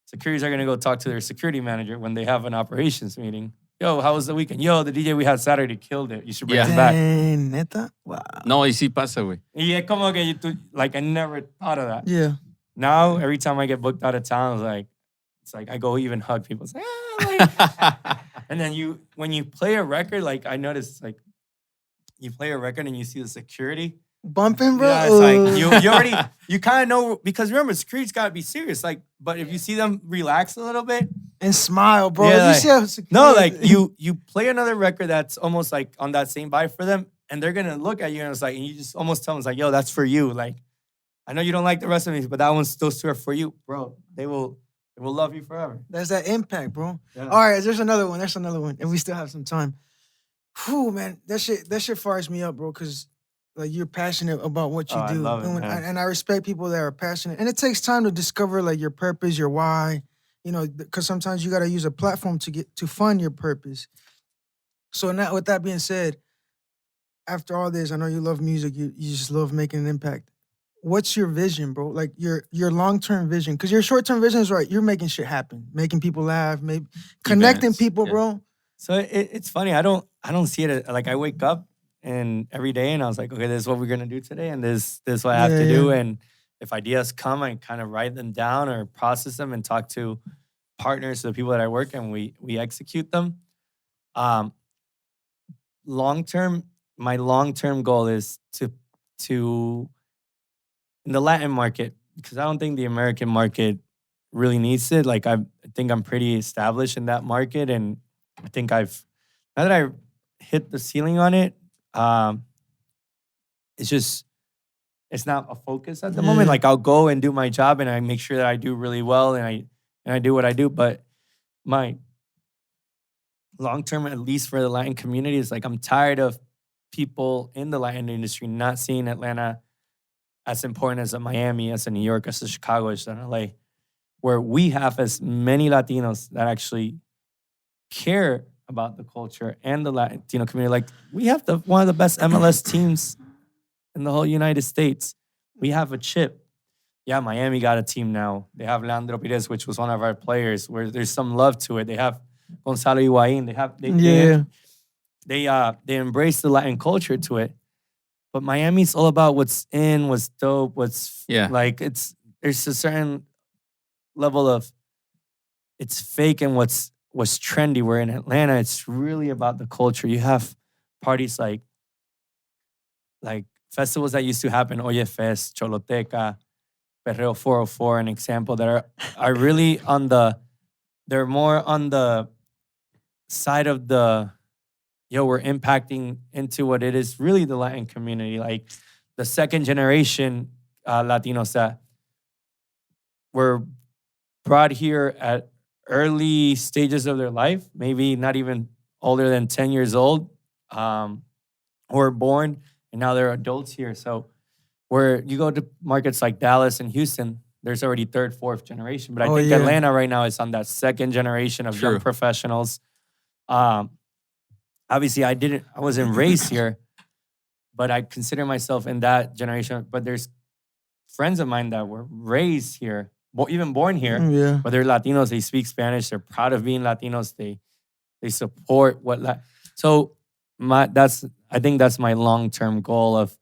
Securities are going to go talk to their security manager when they have an operations meeting. Yo, how was the weekend? Yo, the DJ we had Saturday killed it. You should bring it back. Neta? Wow. No, y sí pasa, güey. Y es como que like, I never thought of that. Yeah. Now, every time I get booked out of town, it's like I go even hug people. It's like, and then when you play a record, like I noticed, like you play a record and you see the security. Bumping, bro? Yeah, it's like you already, you kind of know, because remember, security's got to be serious. Like, but if you see them relax a little bit. And smile, bro. Yeah, You see how security, no, like you play another record that's almost like on that same vibe for them, and they're going to look at you and it's like, and you just almost tell them, it's like, yo, that's for you. Like, I know you don't like the rest of me, but those two are for you, bro. They will love you forever. There's that impact, bro. Yeah. All right, there's another one. There's another one. And we still have some time. Whew, man. That shit fires me up, bro, because like you're passionate about what you do. I love it, and I respect people that are passionate. And it takes time to discover like your purpose, your why. Because sometimes you gotta use a platform to fund your purpose. So now with that being said, after all this, I know you love music, you just love making an impact. What's your vision, bro? Like your long-term vision. Because your short-term vision is right. You're making shit happen, making people laugh, maybe connecting Events, people, yeah. bro. So it's funny. I don't see it like I wake up and every day and I was like, okay, this is what we're gonna do today, and this is what I have to do. And if ideas come, I kind of write them down or process them and talk to partners, the people that I work, and we execute them. My long-term goal is to in the Latin market, because I don't think the American market really needs it. Like I think I'm pretty established in that market, and I think now that I hit the ceiling on it, it's not a focus at the moment. Like I'll go and do my job and I make sure that I do really well and I do what I do. But my long term, at least for the Latin community, is like I'm tired of people in the Latin industry not seeing Atlanta as important as a Miami, as a New York, as a Chicago, as an LA, where we have as many Latinos that actually care about the culture and the Latino community. Like we have one of the best MLS teams in the whole United States. We have a chip. Yeah, Miami got a team now. They have Leandro Pires, which was one of our players, where there's some love to it. They have Gonzalo Higuain. They embrace the Latin culture to it. But Miami's all about what's in, what's dope, like there's a certain level of it's fake and what's trendy. Where in Atlanta, it's really about the culture. You have parties like festivals that used to happen, Oye Fest, Choloteca, Perreo 404, an example, that are really they're more on the side of we're impacting into what it is really the Latin community, like the second generation Latinos that were brought here at early stages of their life, maybe not even older than 10 years old, were born and now they're adults here. So where you go to markets like Dallas and Houston, there's already third, fourth generation. But I think Atlanta right now is on that second generation of young professionals. Obviously, I wasn't raised here, but I consider myself in that generation. But there's friends of mine that were raised here, even born here, but they're Latinos. They speak Spanish. They're proud of being Latinos. They support so I think that's my long-term goal of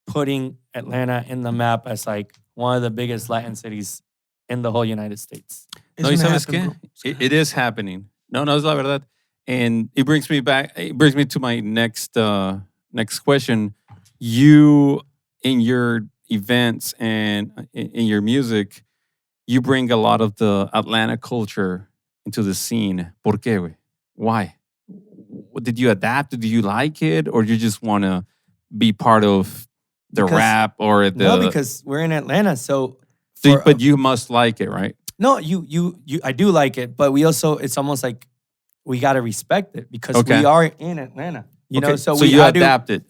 putting Atlanta in the map as like one of the biggest Latin cities in the whole United States. No, ¿y sabes qué? It is happening. No, es la verdad. And it brings me to my next question. You, in your events and in your music, you bring a lot of the Atlanta culture into the scene. ¿Por qué, güey? Why? Did you adapt? Did you like it? Or you just want to be part of the rap or the... No, because we're in Atlanta, so... but you must like it, right? No, I do like it, but we also, it's almost like we got to respect it because we are in Atlanta. You know, so you adapted.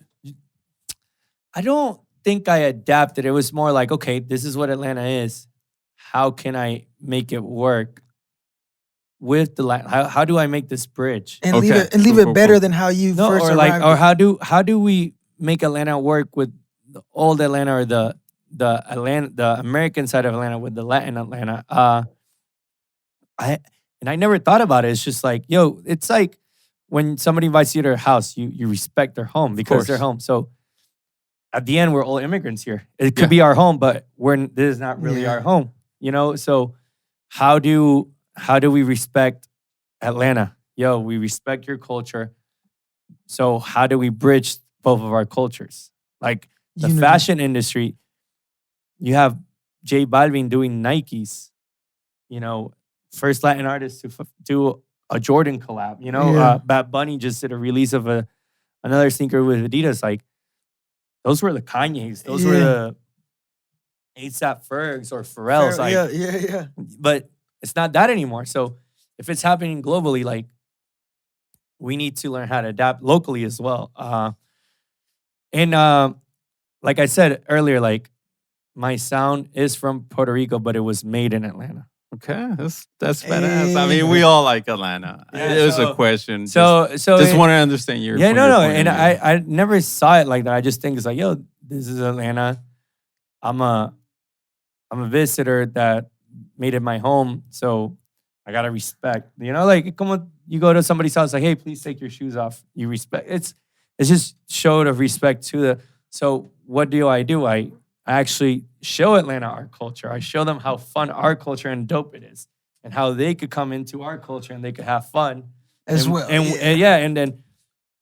I don't think I adapted. It was more like, okay, this is what Atlanta is. How can I make it work with the Latin? How do I make this bridge and leave it better than how you first arrived? Or how do we make Atlanta work with the old Atlanta or the American side of Atlanta with the Latin Atlanta? I never thought about it. It's just like, yo, it's like when somebody invites you to their house, you respect their home because they're home. So at the end, we're all immigrants here. It could be our home, but this is not really our home. You know, so how do we respect Atlanta? Yo, we respect your culture. So how do we bridge both of our cultures? Like the fashion industry, you have J Balvin doing Nikes, you know, first Latin artist to do a Jordan collab. You know, Bad Bunny just did a release of another sneaker with Adidas. Like, those were the Kanye's. Those were the A$AP Fergs or Pharrell's. Yeah. But it's not that anymore. So if it's happening globally, like, we need to learn how to adapt locally as well. Like I said earlier, like, my sound is from Puerto Rico, but it was made in Atlanta. Okay, that's badass. I mean, we all like Atlanta. Yeah, it was a question. So just want to understand your point. And I never saw it like that. I just think it's like, yo, this is Atlanta. I'm a visitor that made it my home, so I gotta respect. You know, like, come on, you go to somebody's house, like, hey, please take your shoes off. You respect. It's just showed of respect to the. So what do? I actually show Atlanta our culture. I show them how fun our culture and dope it is, and how they could come into our culture and they could have fun as well. And then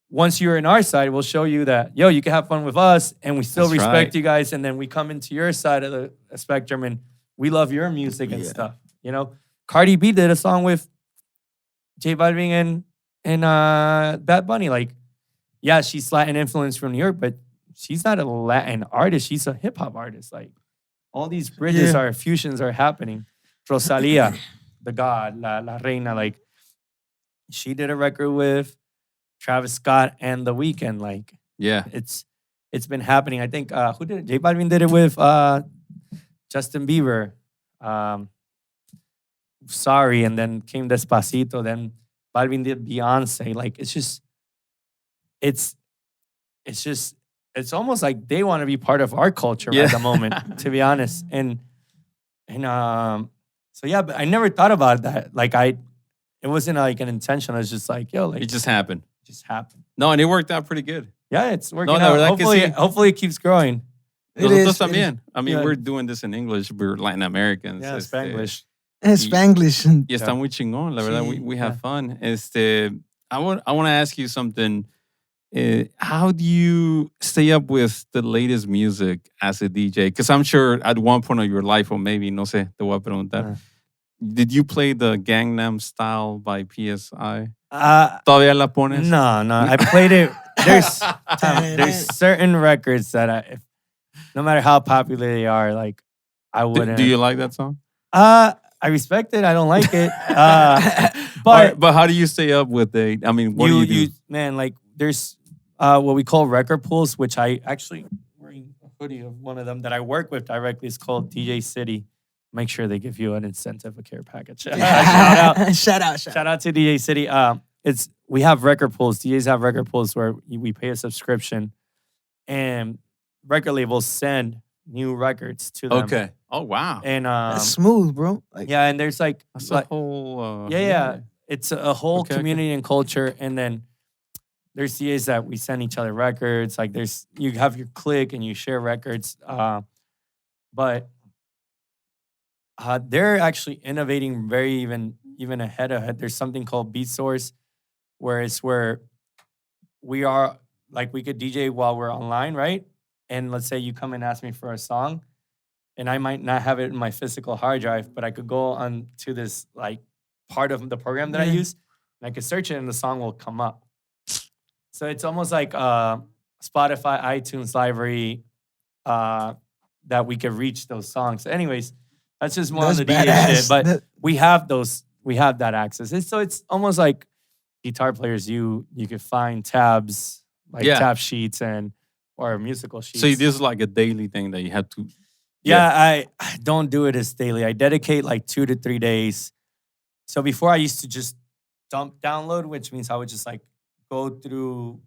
once you're in our side, we'll show you that, yo, you can have fun with us, and we still respect you guys. And then we come into your side of the spectrum, and we love your music and stuff. You know, Cardi B did a song with J Balvin and Bad Bunny. Like, yeah, she's Latin influence from New York, but she's not a Latin artist. She's a hip hop artist. Like, all these bridges fusions are happening. Rosalia, the god, La Reina, like, she did a record with Travis Scott and The Weeknd. Like, it's been happening. I think who did it? J Balvin did it with Justin Bieber. Sorry, and then came Despacito. Then Balvin did Beyonce. Like, it's almost like they want to be part of our culture at the moment, to be honest. And so yeah, but I never thought about that. Like, it wasn't like an intention. I was just like, yo, like, it just happened. No, and it worked out pretty good. Yeah, it's working out. Hopefully it keeps growing. Nosotros también. I mean, we're doing this in English. We're Latin Americans. Yeah, Spanglish. Spanglish. Y está muy chingón, la verdad. We have fun. I want to ask you something. How do you stay up with the latest music as a DJ? Because I'm sure at one point of your life, or maybe, no sé, te voy a preguntar. Did you play the Gangnam Style by PSI? ¿Todavía la pones? No. I played it. There's certain records that no matter how popular they are, like, I wouldn't. Do you like that song? I respect it. I don't like it. But how do you stay up with it? I mean, what do you do? Man, like, there's what we call record pools, which I actually wearing a hoodie of one of them that I work with directly. It's called DJ City. Make sure they give you an incentive, a care package. Shout out to DJ City. We have record pools. DJs have record pools where we pay a subscription, and record labels send new records to them. Okay. Oh wow. And that's smooth, bro. Like, yeah, and there's like that's a whole. It's a whole community and culture, and then there's DAs that we send each other records. Like you have your clique and you share records. But they're actually innovating very even ahead. There's something called Beat Source, where we are like we could DJ while we're online, right? And let's say you come and ask me for a song, and I might not have it in my physical hard drive, but I could go on to this like part of the program that I use, and I could search it, and the song will come up. So it's almost like Spotify, iTunes library that we could reach those songs. So anyways, that's just more on the DJ shit. But we have that access. It's almost like guitar players. You could find tabs, like tab sheets or musical sheets. So this is like a daily thing that you have to. Yeah, I don't do it as daily. I dedicate like 2 to 3 days. So before I used to just download, which means I would just like go through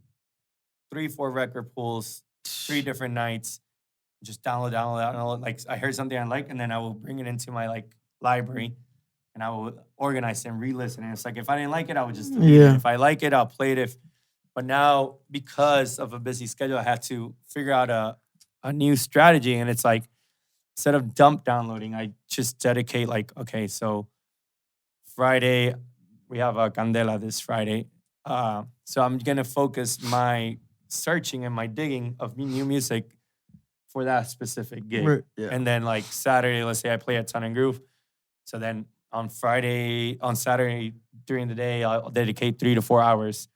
3-4 record pools, 3 different nights, just download. Like I heard something I like, and then I will bring it into my like library, and I will organize it and re-listen. And it's like if I didn't like it, I would just delete it. If I like it, I'll play it. But now because of a busy schedule, I had to figure out a new strategy, and it's like instead of downloading, I just dedicate like okay, so Friday we have a Candela this Friday. So I'm going to focus my searching and my digging of new music for that specific gig. Right, yeah. And then like Saturday, let's say I play at Sun and Groove. So then on Saturday during the day, I'll dedicate 3 to 4 hours.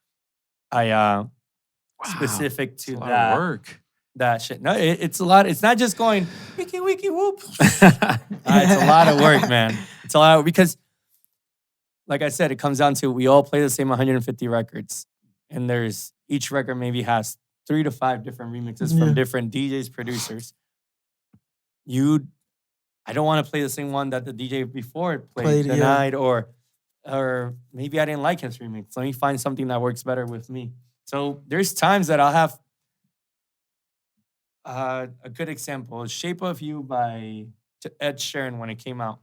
Specific to That's a lot that of work. That shit. No, it's a lot. It's not just going wiki whoop. It's a lot of work, man. It's a lot because like I said, it comes down to we all play the same 150 records. And each record maybe has 3 to 5 different remixes from different DJs, producers. I don't want to play the same one that the DJ before played the night, or maybe I didn't like his remix. Let me find something that works better with me. So there's times that I'll have a good example, Shape of You by Ed Sheeran when it came out.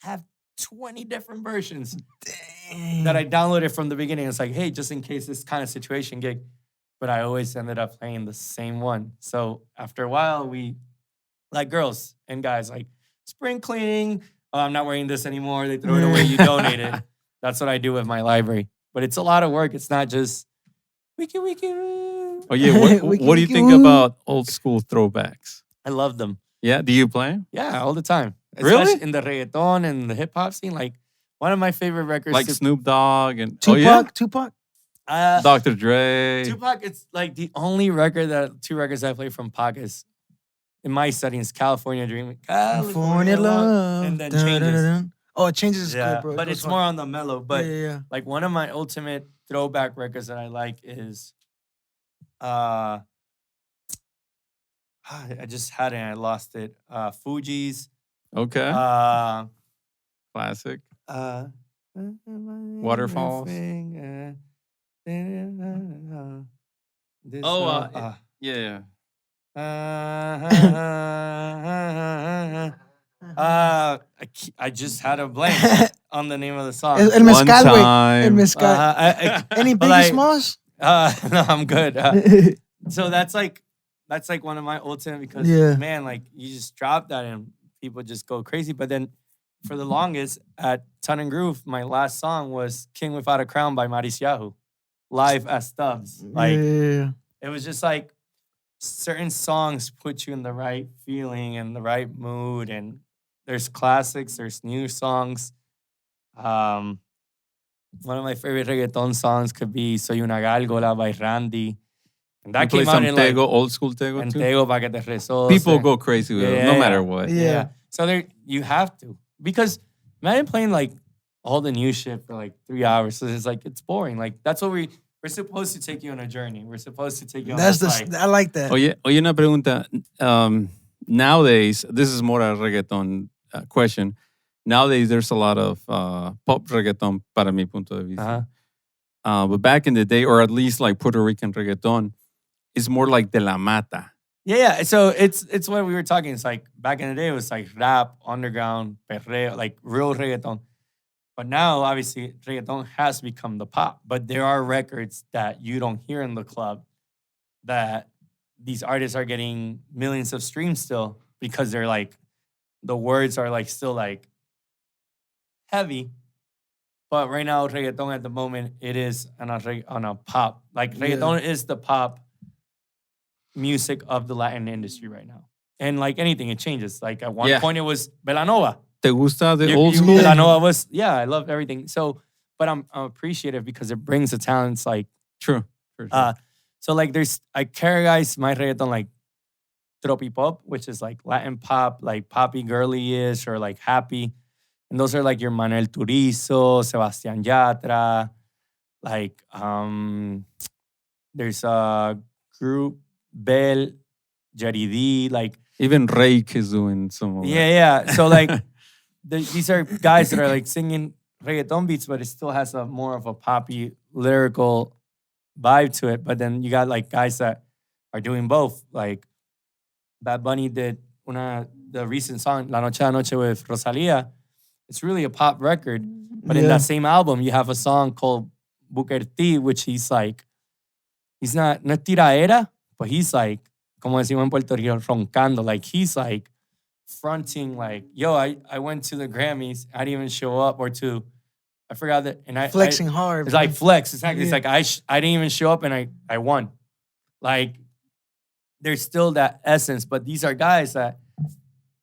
Have 20 different versions that I downloaded from the beginning. It's like, hey, just in case this kind of situation gig. But I always ended up playing the same one. So after a while, we, like girls and guys, like spring cleaning. Oh, I'm not wearing this anymore. They throw it away. You donate it. That's what I do with my library. But it's a lot of work. It's not just wiki. Oh yeah, what do you think about old school throwbacks? I love them. Yeah, do you play? Yeah, all the time. Really? Especially in the reggaeton and the hip hop scene. Like one of my favorite records. Like Snoop Dogg and Tupac? Dr. Dre. Tupac, it's like the only two records I play from Pac is, in my settings, California Dreaming. California Love. And then Changes. Oh, Changes is good, bro. But it's more on the mellow. But yeah. like one of my ultimate throwback records that I like is I just had it and I lost it. Fuji's. Okay. Classic. Waterfalls. Yeah. I just had a blank on the name of the song. El Mezcal, güey. El Mezcal. Any Biggie Smalls? No, I'm good. So that's like one of my ultimate because man, like you just drop that and people just go crazy. But then for the longest at Ton and Groove, my last song was King Without a Crown by Maris Yahoo, live as Stubbs. Like it was just like certain songs put you in the right feeling and the right mood. And there's classics, there's new songs. One of my favorite reggaeton songs could be Soy una gálgola by Randy. And that came out in like old school Tego and too? Tego pa que te rezoce. People go crazy with it, no matter what. Yeah. So you have to. Because imagine playing like all the new shit for like 3 hours. So it's like, it's boring. Like that's what we're supposed to take you on a journey. We're supposed to take you on a flight. I like that. Oye, una pregunta. Nowadays, this is more a reggaeton question. Nowadays, there's a lot of pop reggaeton, para mi punto de vista. But back in the day, or at least like Puerto Rican reggaeton, it's more like de la mata. Yeah. So it's what we were talking. It's like back in the day, it was like rap, underground, perreo, like real reggaeton. But now, obviously, reggaeton has become the pop. But there are records that you don't hear in the club that these artists are getting millions of streams still because they're like, the words are like still like heavy. But right now, reggaeton at the moment, it is on a pop. Like reggaeton is the pop music of the Latin industry right now. And like anything, it changes. Like at one point, it was Belanova. ¿Te gusta the old school? Belanova was, I love everything. So, but I'm appreciative because it brings the talents like. True. So like I categorize my reggaeton like tropipop, which is like Latin pop, like poppy girly-ish or like happy. And those are like your Manuel Turizo, Sebastián Yatra. Like there's a group, Bell, Jaridi, like. Even Rake is doing some of that. Yeah. So like these are guys that are like singing reggaeton beats, but it still has a more of a poppy lyrical vibe to it. But then you got like guys that are doing both. Like Bad Bunny did the recent song La Noche a Noche with Rosalía. It's really a pop record. But in that same album, you have a song called Booker T, which he's like, he's not tiraera, but he's like, como decimos en Puerto Rico, roncando. Like he's like fronting like, yo, I went to the Grammys. I didn't even show up I forgot that. And flexing hard. It's like flex. Exactly. It's like I didn't even show up and I won. Like there's still that essence, but these are guys that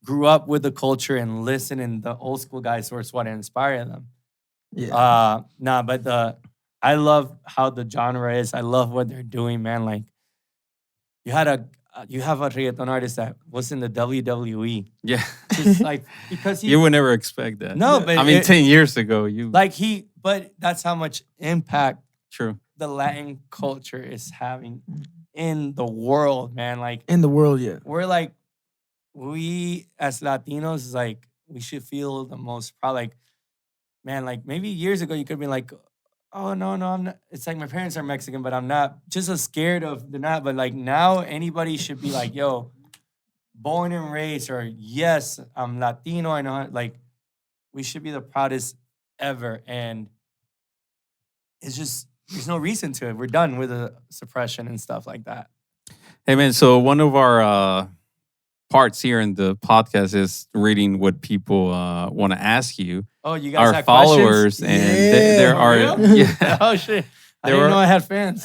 grew up with the culture and listen, and the old school guys were what inspired them. Yeah. But I love how the genre is. I love what they're doing, man. Like you have a reggaeton artist that was in the WWE. Yeah. Just like because you would never expect that. No, but 10 years ago, but that's how much impact True. the Latin culture is having in the world, man. Like in the world, yeah. We're like, we as Latinos, like we should feel the most proud. Like, man, like maybe years ago you could be like, oh no, I'm not. It's like my parents are Mexican, but I'm not. Just as scared of they're not. But like now, anybody should be like, yo, born and raised, or yes, I'm Latino. I know. Like, we should be the proudest ever, and it's just there's no reason to it. We're done with the suppression and stuff like that. Hey man, so one of our parts here in the podcast is reading what people want to ask you. Oh, you guys our have followers, questions? and Yeah. there are. Yeah. Oh shit! I didn't know I had fans.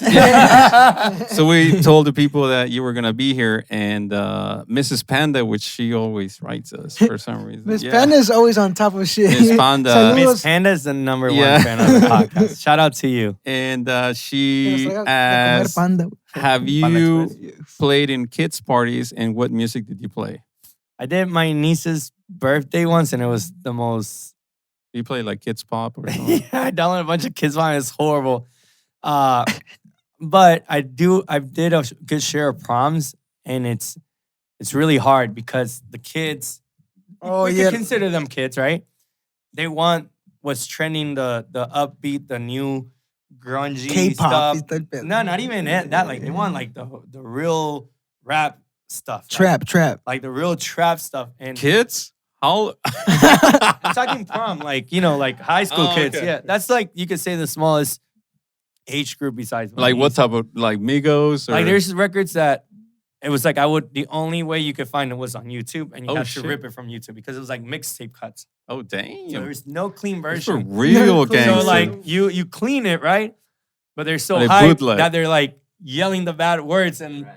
So we told the people that you were gonna be here, and Mrs. Panda, which she always writes us for some reason. Miss Panda is always on top of shit. Miss Panda. Saludos. Miss Panda is the number one fan of the podcast. Shout out to you. And she Comer asked, panda. have you played in kids' parties, and what music did you play? I did my niece's birthday once, and it was the most. You play like kids pop or something? Yeah, I downloaded a bunch of kids' songs. It's horrible. But I did a good share of proms, and it's really hard because the kids. Oh we yeah. could consider them kids, right? They want what's trending, the upbeat, the new grungy K-pop. stuff. No, not even that. Like they want like the real rap stuff. Trap. Like the real trap stuff. And Kids? How? I'm talking prom, like, like high school Oh, kids. okay. Yeah. That's like, you could say the smallest age group besides my Like what niece. type of, like Migos? Or? Like there's records that it was like the only way you could find it was on YouTube, and you had to rip it from YouTube because it was like mixtape cuts. Oh, damn. So there's no clean Those are version. real gangster. So like you clean it, right? But they're so They hyped bootleg. that they're like yelling the bad words, and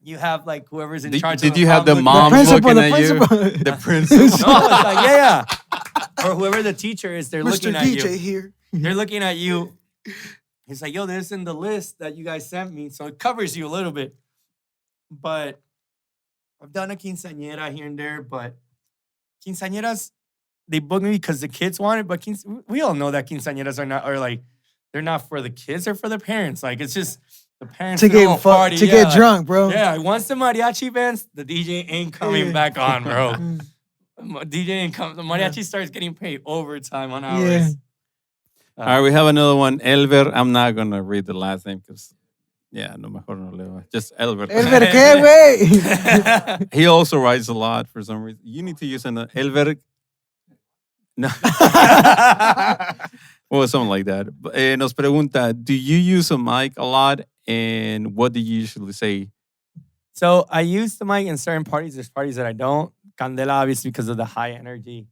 you have like whoever's in charge. Did of you have the prom mom principal, looking the at you? principal. The principal. No, it's like yeah. Or whoever the teacher is, they're Mr. looking at DJ you. here. They're looking at you. It's like, yo, this in the list that you guys sent me, so it covers you a little bit. But I've done a quinceañera here and there, but quinceañeras, they book me because the kids want it. But we all know that quinceañeras they're not for the kids, they're for the parents. Like it's just the parents To throw a get party. to yeah, get like, drunk, bro. Yeah, once the mariachi bands, the DJ ain't coming Yeah. back on, bro. DJ ain't coming. The mariachi starts getting paid overtime on hours. Yeah. All right, we have another one. Elver. I'm not going to read the last name because, no mejor no leo. Just Elver. Elver, ¿qué, güey? He also writes a lot for some reason. You need to use an Elver. No. Well, something like that. Nos pregunta, do you use a mic a lot? And what do you usually say? So I use the mic in certain parties. There's parties that I don't. Candela, obviously, because of the high energy.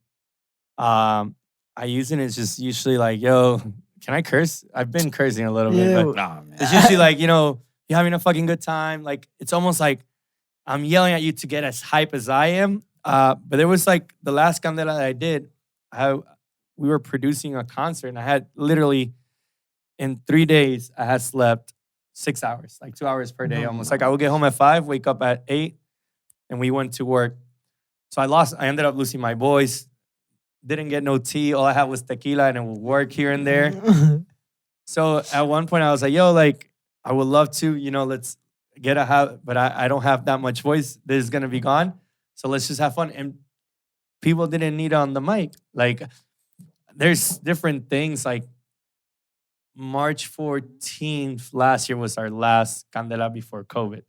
I use it. It's just usually like, yo, can I curse? I've been cursing a little bit, but Nah, man. it's usually like, you're having a fucking good time. Like, it's almost like I'm yelling at you to get as hype as I am. But there was like the last Candela that I did, we were producing a concert, and I had literally in 3 days, I had slept 6 hours, like 2 hours per day almost. Like I would get home at 5, wake up at 8, and we went to work. So I ended up losing my voice. Didn't get no tea. All I had was tequila, and it would work here and there. So at one point I was like, yo, like, I would love to, let's get a house, but I don't have that much voice. This is going to be gone. So let's just have fun. And people didn't need on the mic. Like, there's different things. Like, March 14th last year was our last Candela before COVID.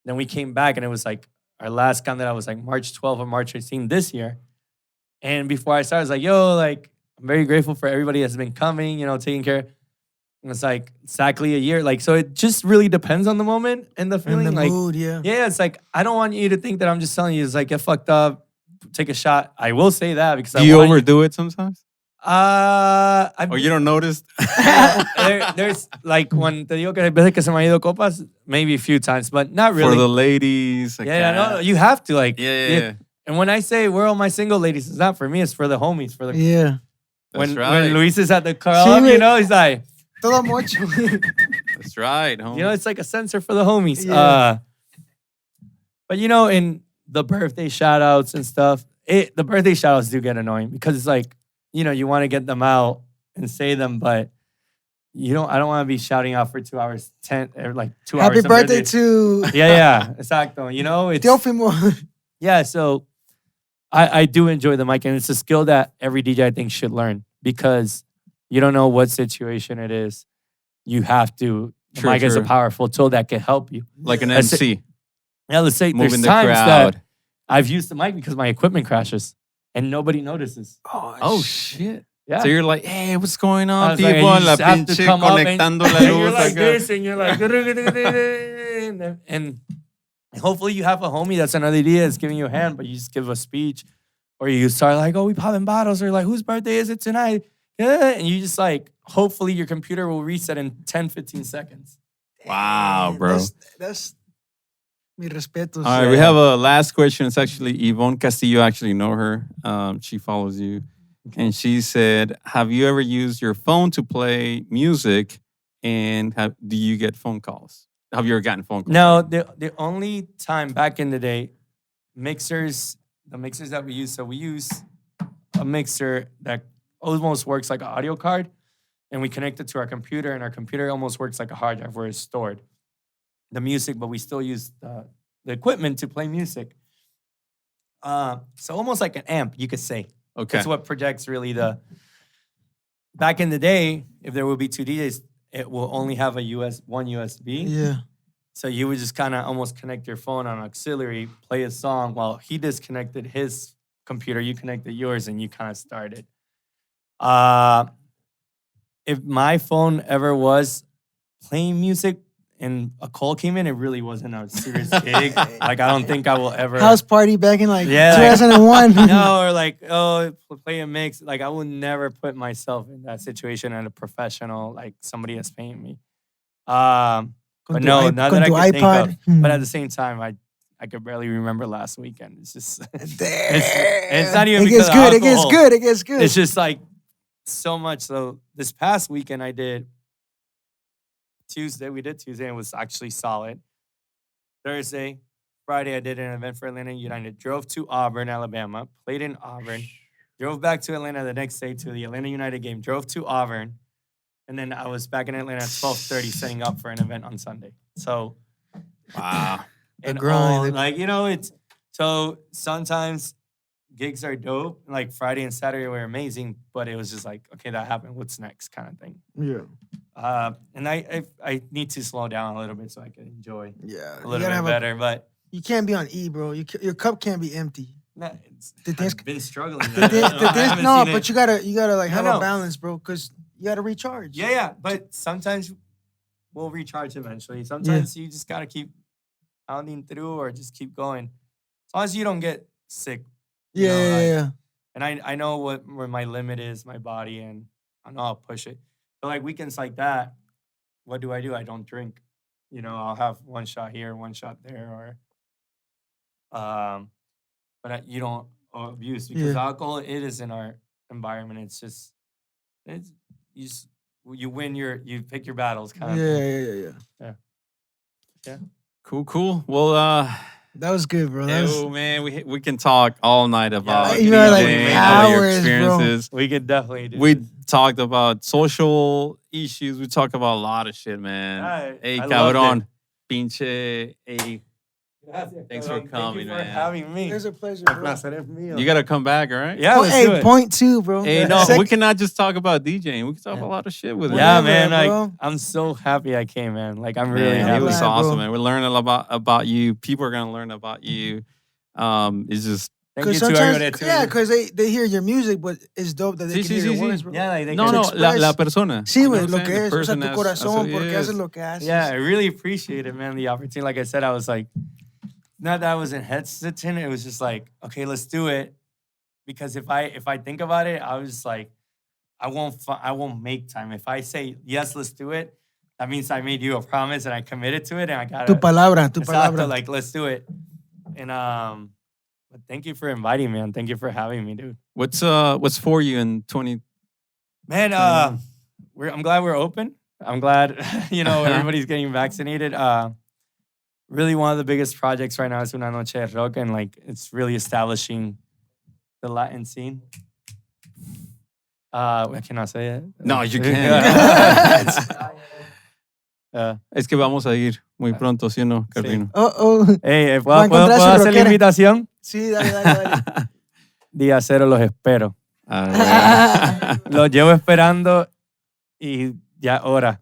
Then we came back, and it was like, our last Candela was like March 12th or March 18th this year. And before I started, I was like, yo, like, I'm very grateful for everybody that's been coming, taking care. And it's like exactly a year. Like, so it just really depends on the moment and the feeling. And the like, mood, yeah. Yeah, it's like, I don't want you to think that I'm just telling you, it's like, get fucked up, take a shot. I will say that because Do you overdo it sometimes? Or you don't notice? There's like when te digo que hay veces que se me han ido copas, maybe a few times, but not really. For the ladies. No, you have to like. Yeah. And when I say where all my single ladies, it's not for me, it's for the homies. For the Yeah. When right. Luis is at the club, he's like, Todo mucho. That's right, homie. it's like a sensor for the homies. Yeah. But in the birthday shout outs and stuff, the birthday shout outs do get annoying because it's like, you want to get them out and say them, but I don't want to be shouting out for 2 hours, 10 or like 2 hours. Happy birthday to Yeah, exacto. It's Teofimo. yeah. So I do enjoy the mic, and it's a skill that every DJ I think should learn because you don't know what situation it is. You have to. The mic is a powerful tool that can help you. Like an MC. Let's say Moving there's the times crowd. that I've used the mic because my equipment crashes and nobody notices. Oh, shit. Yeah. So you're like, hey, what's going on, I was like, people? you La just have to pinche come up and- conectando la and luz. you're like acá. this, and you're like, and hopefully you have a homie that's another idea that's giving you a hand, but you just give a speech, or you start like, oh, we popping bottles, or like, whose birthday is it tonight? Yeah, and you just like, hopefully your computer will reset in 10, 15 seconds. Wow, bro. That's mi respetos. All right, we have a last question. It's actually Yvonne Castillo. I actually know her. She follows you. And she said, have you ever used your phone to play music? And do you get phone calls? Have you ever gotten phone calls? No, the only time back in the day, the mixers that we use, so we use a mixer that almost works like an audio card, and we connect it to our computer, and our computer almost works like a hard drive where it's stored the music, but we still use the equipment to play music. So almost like an amp, you could say. Okay. That's what projects really back in the day, if there would be two DJs, it will only have one USB. Yeah. So you would just kind of almost connect your phone on auxiliary, play a song while he disconnected his computer, you connected yours, and you kind of started. If my phone ever was playing music and a call came in, it really wasn't a serious gig. Like, I don't think I will ever. House party back in like Yeah, 2001. No, or like, oh, play a mix. Like, I would never put myself in that situation and a professional, like somebody that's paying me. But no, not that I could think of. But at the same time, I could barely remember last weekend. It's just, it's not even because of alcohol. It gets good. It's just like so much. So this past weekend I did Tuesday. We did Tuesday and it was actually solid. Thursday, Friday, I did an event for Atlanta United. Drove to Auburn, Alabama. Played in Auburn. Drove back to Atlanta the next day to the Atlanta United game. Drove to Auburn. And then I was back in Atlanta at 12:30 setting up for an event on Sunday. So, wow. And grind. it's so sometimes gigs are dope. Like Friday and Saturday were amazing, but it was just like, okay, that happened. What's next kind of thing. Yeah. And I need to slow down a little bit so I can enjoy Yeah. a little bit better. But you can't be on E, bro. Your cup can't be empty. I've been struggling. No, but you gotta like have No. a balance, bro, because you gotta recharge. Yeah, but sometimes we'll recharge eventually. Sometimes you just gotta keep pounding through or just keep going. As long as you don't get sick. You know, Yeah. And I know where my limit is, my body, and I know I'll push it. But like weekends like that, what do? I don't drink. You know, I'll have one shot here, one shot there, or you don't abuse because alcohol, it is in our environment. It's just you win you pick your battles kind of. Yeah. Cool. Well, That was good, bro. man, we can talk all night about you got like DJing, all your hours, bro. experiences. We could definitely do We this. talked about social issues. We talked about a lot of shit, man. Hey, I loved cabrón. Pinche 80. Thanks for Thank coming, you for man. having me. It's a pleasure, El bro. placer es mío. You got to come back, all right? Yeah, let's do Hey, it. point two, bro. Hey, no, Sec- we cannot just talk about DJing. We can talk about a lot of shit with it. Yeah, Whatever, man. Like, bro. I'm so happy I came, man. Like, I'm really Man, it happy. was glad, awesome, bro. man. We're learning a lot about you. People are gonna learn about you. It's just Thank you Because to sometimes, everybody too. because they hear your music, but it's dope that they Sí, can sí, hear sí, your sí. words, bro. Yeah, like they no, can no, express- la persona. Sí, You know güey, what lo I'm que saying? es. The O sea, person tu has- corazón, that's porque what it haces is. lo que haces. Yeah, I really appreciate it, man. The opportunity. Like I said, I was like, not that I wasn't hesitant. It was just like, okay, let's do it. Because if I think about it, I was just like, I won't make time. If I say yes, let's do it, that means I made you a promise and I committed to it, and I got Tu palabra, tu Exacto, palabra. like let's do it. And but thank you for inviting me, and thank you for having me, dude. What's for you in 20? Man, I'm glad we're open. I'm glad everybody's getting vaccinated. Really, one of the biggest projects right now is Una Noche de Rock, and like it's really establishing the Latin scene. I cannot say it. No, you can't. Es que vamos a ir muy pronto, ¿sí o no, Carlino? Hey, Va a ¿puedo encontrar su hacer la rockera. invitación? Sí, dale. Día cero los espero. Ah, Los llevo esperando y ya hora.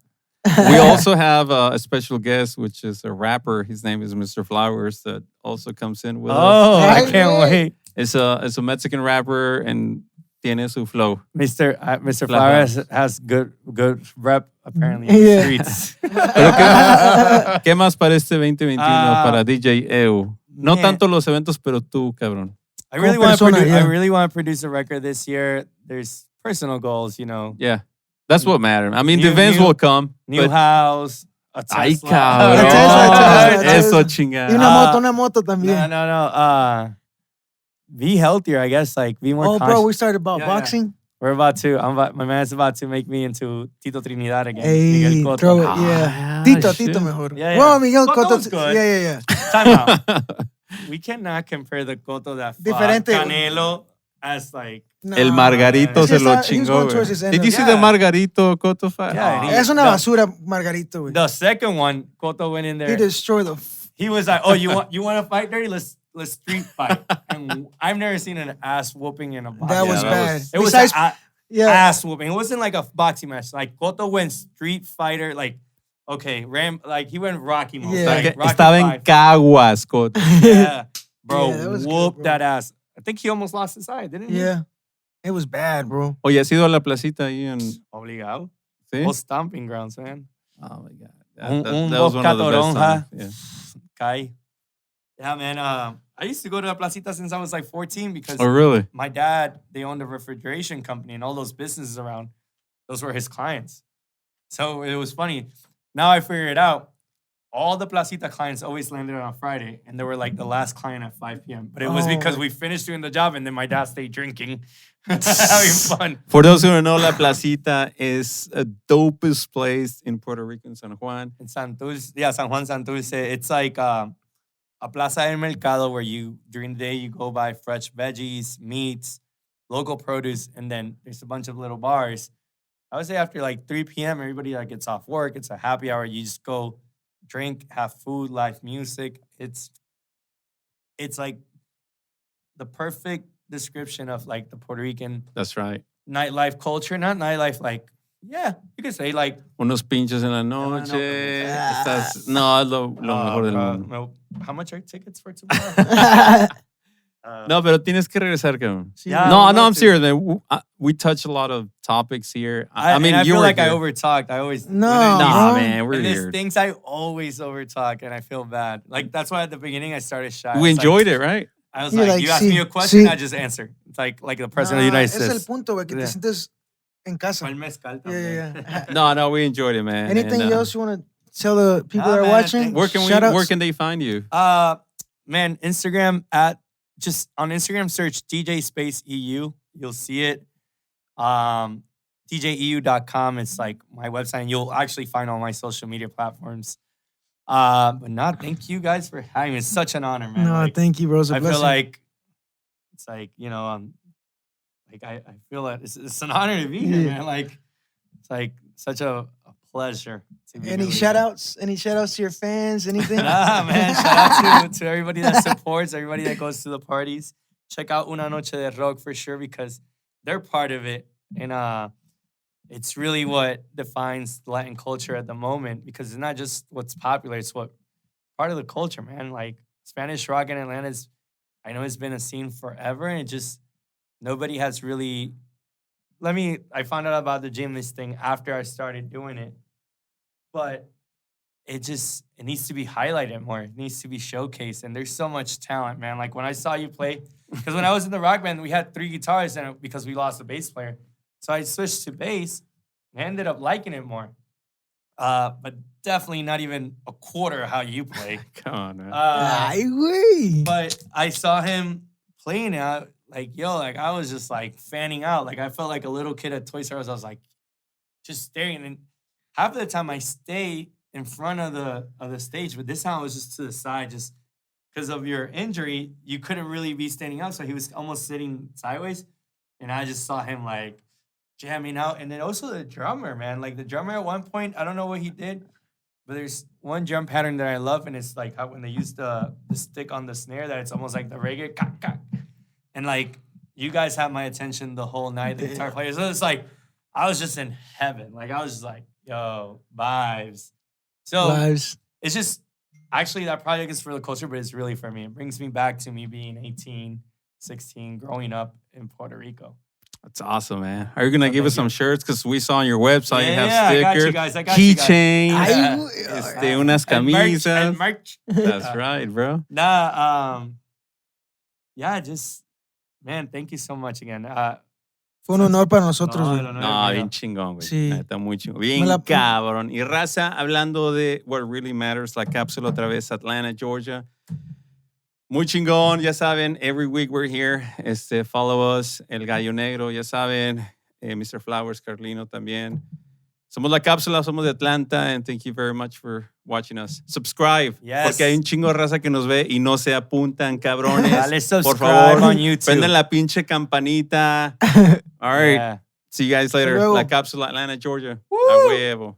we also have a special guest, which is a rapper. His name is Mr. Flowers, that also comes in with us. Oh, I Right, can't right. wait. It's a Mexican rapper and tiene su flow. Mr. Flowers has good rep apparently in Yeah. the streets. Pero ¿qué más para este 2021 para DJ EU? No man. tanto los eventos, pero tú, cabrón. I really Como want to persona, produce. yeah. I really want to produce a record this year. There's personal goals, Yeah, that's what matters. I mean, the New- events new- will come. new but house, a ay, Tesla. cabrón. Tesla. Eso Y chingada. una moto No, también. no. Be healthier, I guess. Like be more Oh, conscious. bro, we started about Yeah, boxing. We're about to. My man's about to make me into Tito Trinidad again. Hey, Miguel Cotto. throw it, Ah, yeah. shit. Tito mejor. Yeah. Well, Miguel Cotto. Cotto's good. Yeah. Time out. We cannot compare the Cotto that fought Diferente. Canelo as like. Nah. El Margarito Es se que lo está- he's chingó, going güey. towards his end Did of- you see Yeah. the Margarito Cotto fight? Yeah, Oh. he- Es una No. basura, Margarito, güey. The second one, Cotto went in He there. destroyed the. He was like, "Oh, you want to fight dirty? Let's street fight." And I've never seen an ass whooping in a boxing. That was that bad. was- It was Besides, an yeah. ass whooping. It wasn't like a boxing match. Like Cotto went street fighter. Like like he went Rocky mode. Yeah. Like, Rocky Estaba en five. Caguas, Cotto. Yeah, bro, Yeah, that was good, whooped bro. that ass. I think he almost lost his eye, didn't he? Yeah. It was bad, bro. Oye, ¿has ido a la placita ahí en... Obligado. ¿Sí? All stomping grounds, man. Oh, my God. Un That was one of the best Boca times. Kai. Yeah, man. I used to go to La Placita since I was like 14 because Oh, really? my dad, they owned a refrigeration company and all those businesses around, those were his clients. So it was funny. Now I figured it out. All the Placita clients always landed on a Friday, and they were like the last client at 5 p.m. But it was Oh. because we finished doing the job, and then my dad stayed drinking, having fun. For those who don't know, La Placita is a dopest place in Puerto Rico, in San Juan. In Santurce, yeah, San Juan Santurce. It's like a plaza del mercado where during the day, you go buy fresh veggies, meats, local produce, and then there's a bunch of little bars. I would say after like 3 p.m., everybody like gets off work. It's a happy hour. You just go drink, have food, live music. It's like the perfect description of like the Puerto Rican That's right. nightlife culture. Not nightlife, like, yeah, you could say like, Unos pinches en la noche. Estás... No, es lo mejor del mundo. How much are tickets for tomorrow? No, pero tienes que regresar, cabrón. Sí, Yeah, No, I would no, love I'm to. serious, man. We touch a lot of topics here. I mean, I you feel were like I here. overtalked. I always No, when I- Nah, bro. man, we're and there's here. things I always overtalk, and I feel bad. Like that's why at the beginning I started shy. We enjoyed it, right? I was You're like, like, you ask sí, me a question, sí. I just answer. It's like the president of the United Es el States. punto, güey, que te Yeah. sientes en casa. Fue el mezcal Yeah, también. yeah. No, we enjoyed it, man. Anything And, else you want to tell the people Nah, that are man, watching? thank- where can they find you? Man, Instagram just on Instagram search DJ space EU. You'll see it. DJEU.com. It's like my website, and you'll actually find all my social media platforms. But not thank you guys for having me. It's such an honor, man. No, Like, thank you, bro. It's a I blessing. feel like it's like, like I feel like it's an honor to be here, Yeah. man. Like it's like such a pleasure to be Any here. shout outs? Any shout outs to your fans? Anything? Nah, man. Shout out to everybody that supports, everybody that goes to the parties. Check out Una Noche de Rock for sure because they're part of it. And it's really what defines Latin culture at the moment because it's not just what's popular, it's what part of the culture, man. Like Spanish rock in Atlanta I know it's been a scene forever and it just nobody has really I found out about the gymnast thing after I started doing it. But it needs to be highlighted more. It needs to be showcased. And there's so much talent, man. Like when I saw you play, because when I was in the rock band, we had 3 guitars and because we lost a bass player. So I switched to bass and I ended up liking it more. But definitely not even a quarter of how you play. Come on, man. Ay, güey. But I saw him playing out, like, I was just like fanning out. Like I felt like a little kid at Toys R Us. I was like just staring. And half of the time I stay in front of the stage, but this time I was just to the side, just because of your injury, you couldn't really be standing up. So he was almost sitting sideways. And I just saw him like jamming out. And then also the drummer, man. Like the drummer at one point, I don't know what he did, but there's one drum pattern that I love. And it's like how when they use the stick on the snare, that it's almost like the reggae. Kak, kak. And like you guys had my attention the whole night, the guitar players. So it's like, I was just in heaven. Like I was just like, yo, vibes. So Lives. it's just, actually that project is for the culture, but it's really for me. It brings me back to me being 18, 16, growing up in Puerto Rico. That's awesome, man. Are you gonna give thank us some you. shirts? Because we saw on your website you have I got stickers, you guys. I got you guys. keychains, Ay, Yeah. güey. unas And merch, camisas. and merch. That's right, bro. Yeah, just, man, thank you so much again. Fue un honor para nosotros, No, güey. no, no. No, mío. bien chingón, güey. Sí. Está muy chingón. Me Bien la- cabrón. Y raza, hablando de what really matters, la cápsula otra vez, Atlanta, Georgia. Muy chingón, ya saben, every week we're here. Follow us, El Gallo Negro, ya saben, Mr. Flowers, Carlino también. Somos la cápsula, somos de Atlanta, and thank you very much for watching us. Subscribe, Yes. porque hay un chingo de raza que nos ve y no se apuntan, cabrones. Dale Por subscribe favor, on YouTube. prenden la pinche campanita. All right. Yeah. See you guys later. luego. La cápsula, Atlanta, Georgia. A huevo.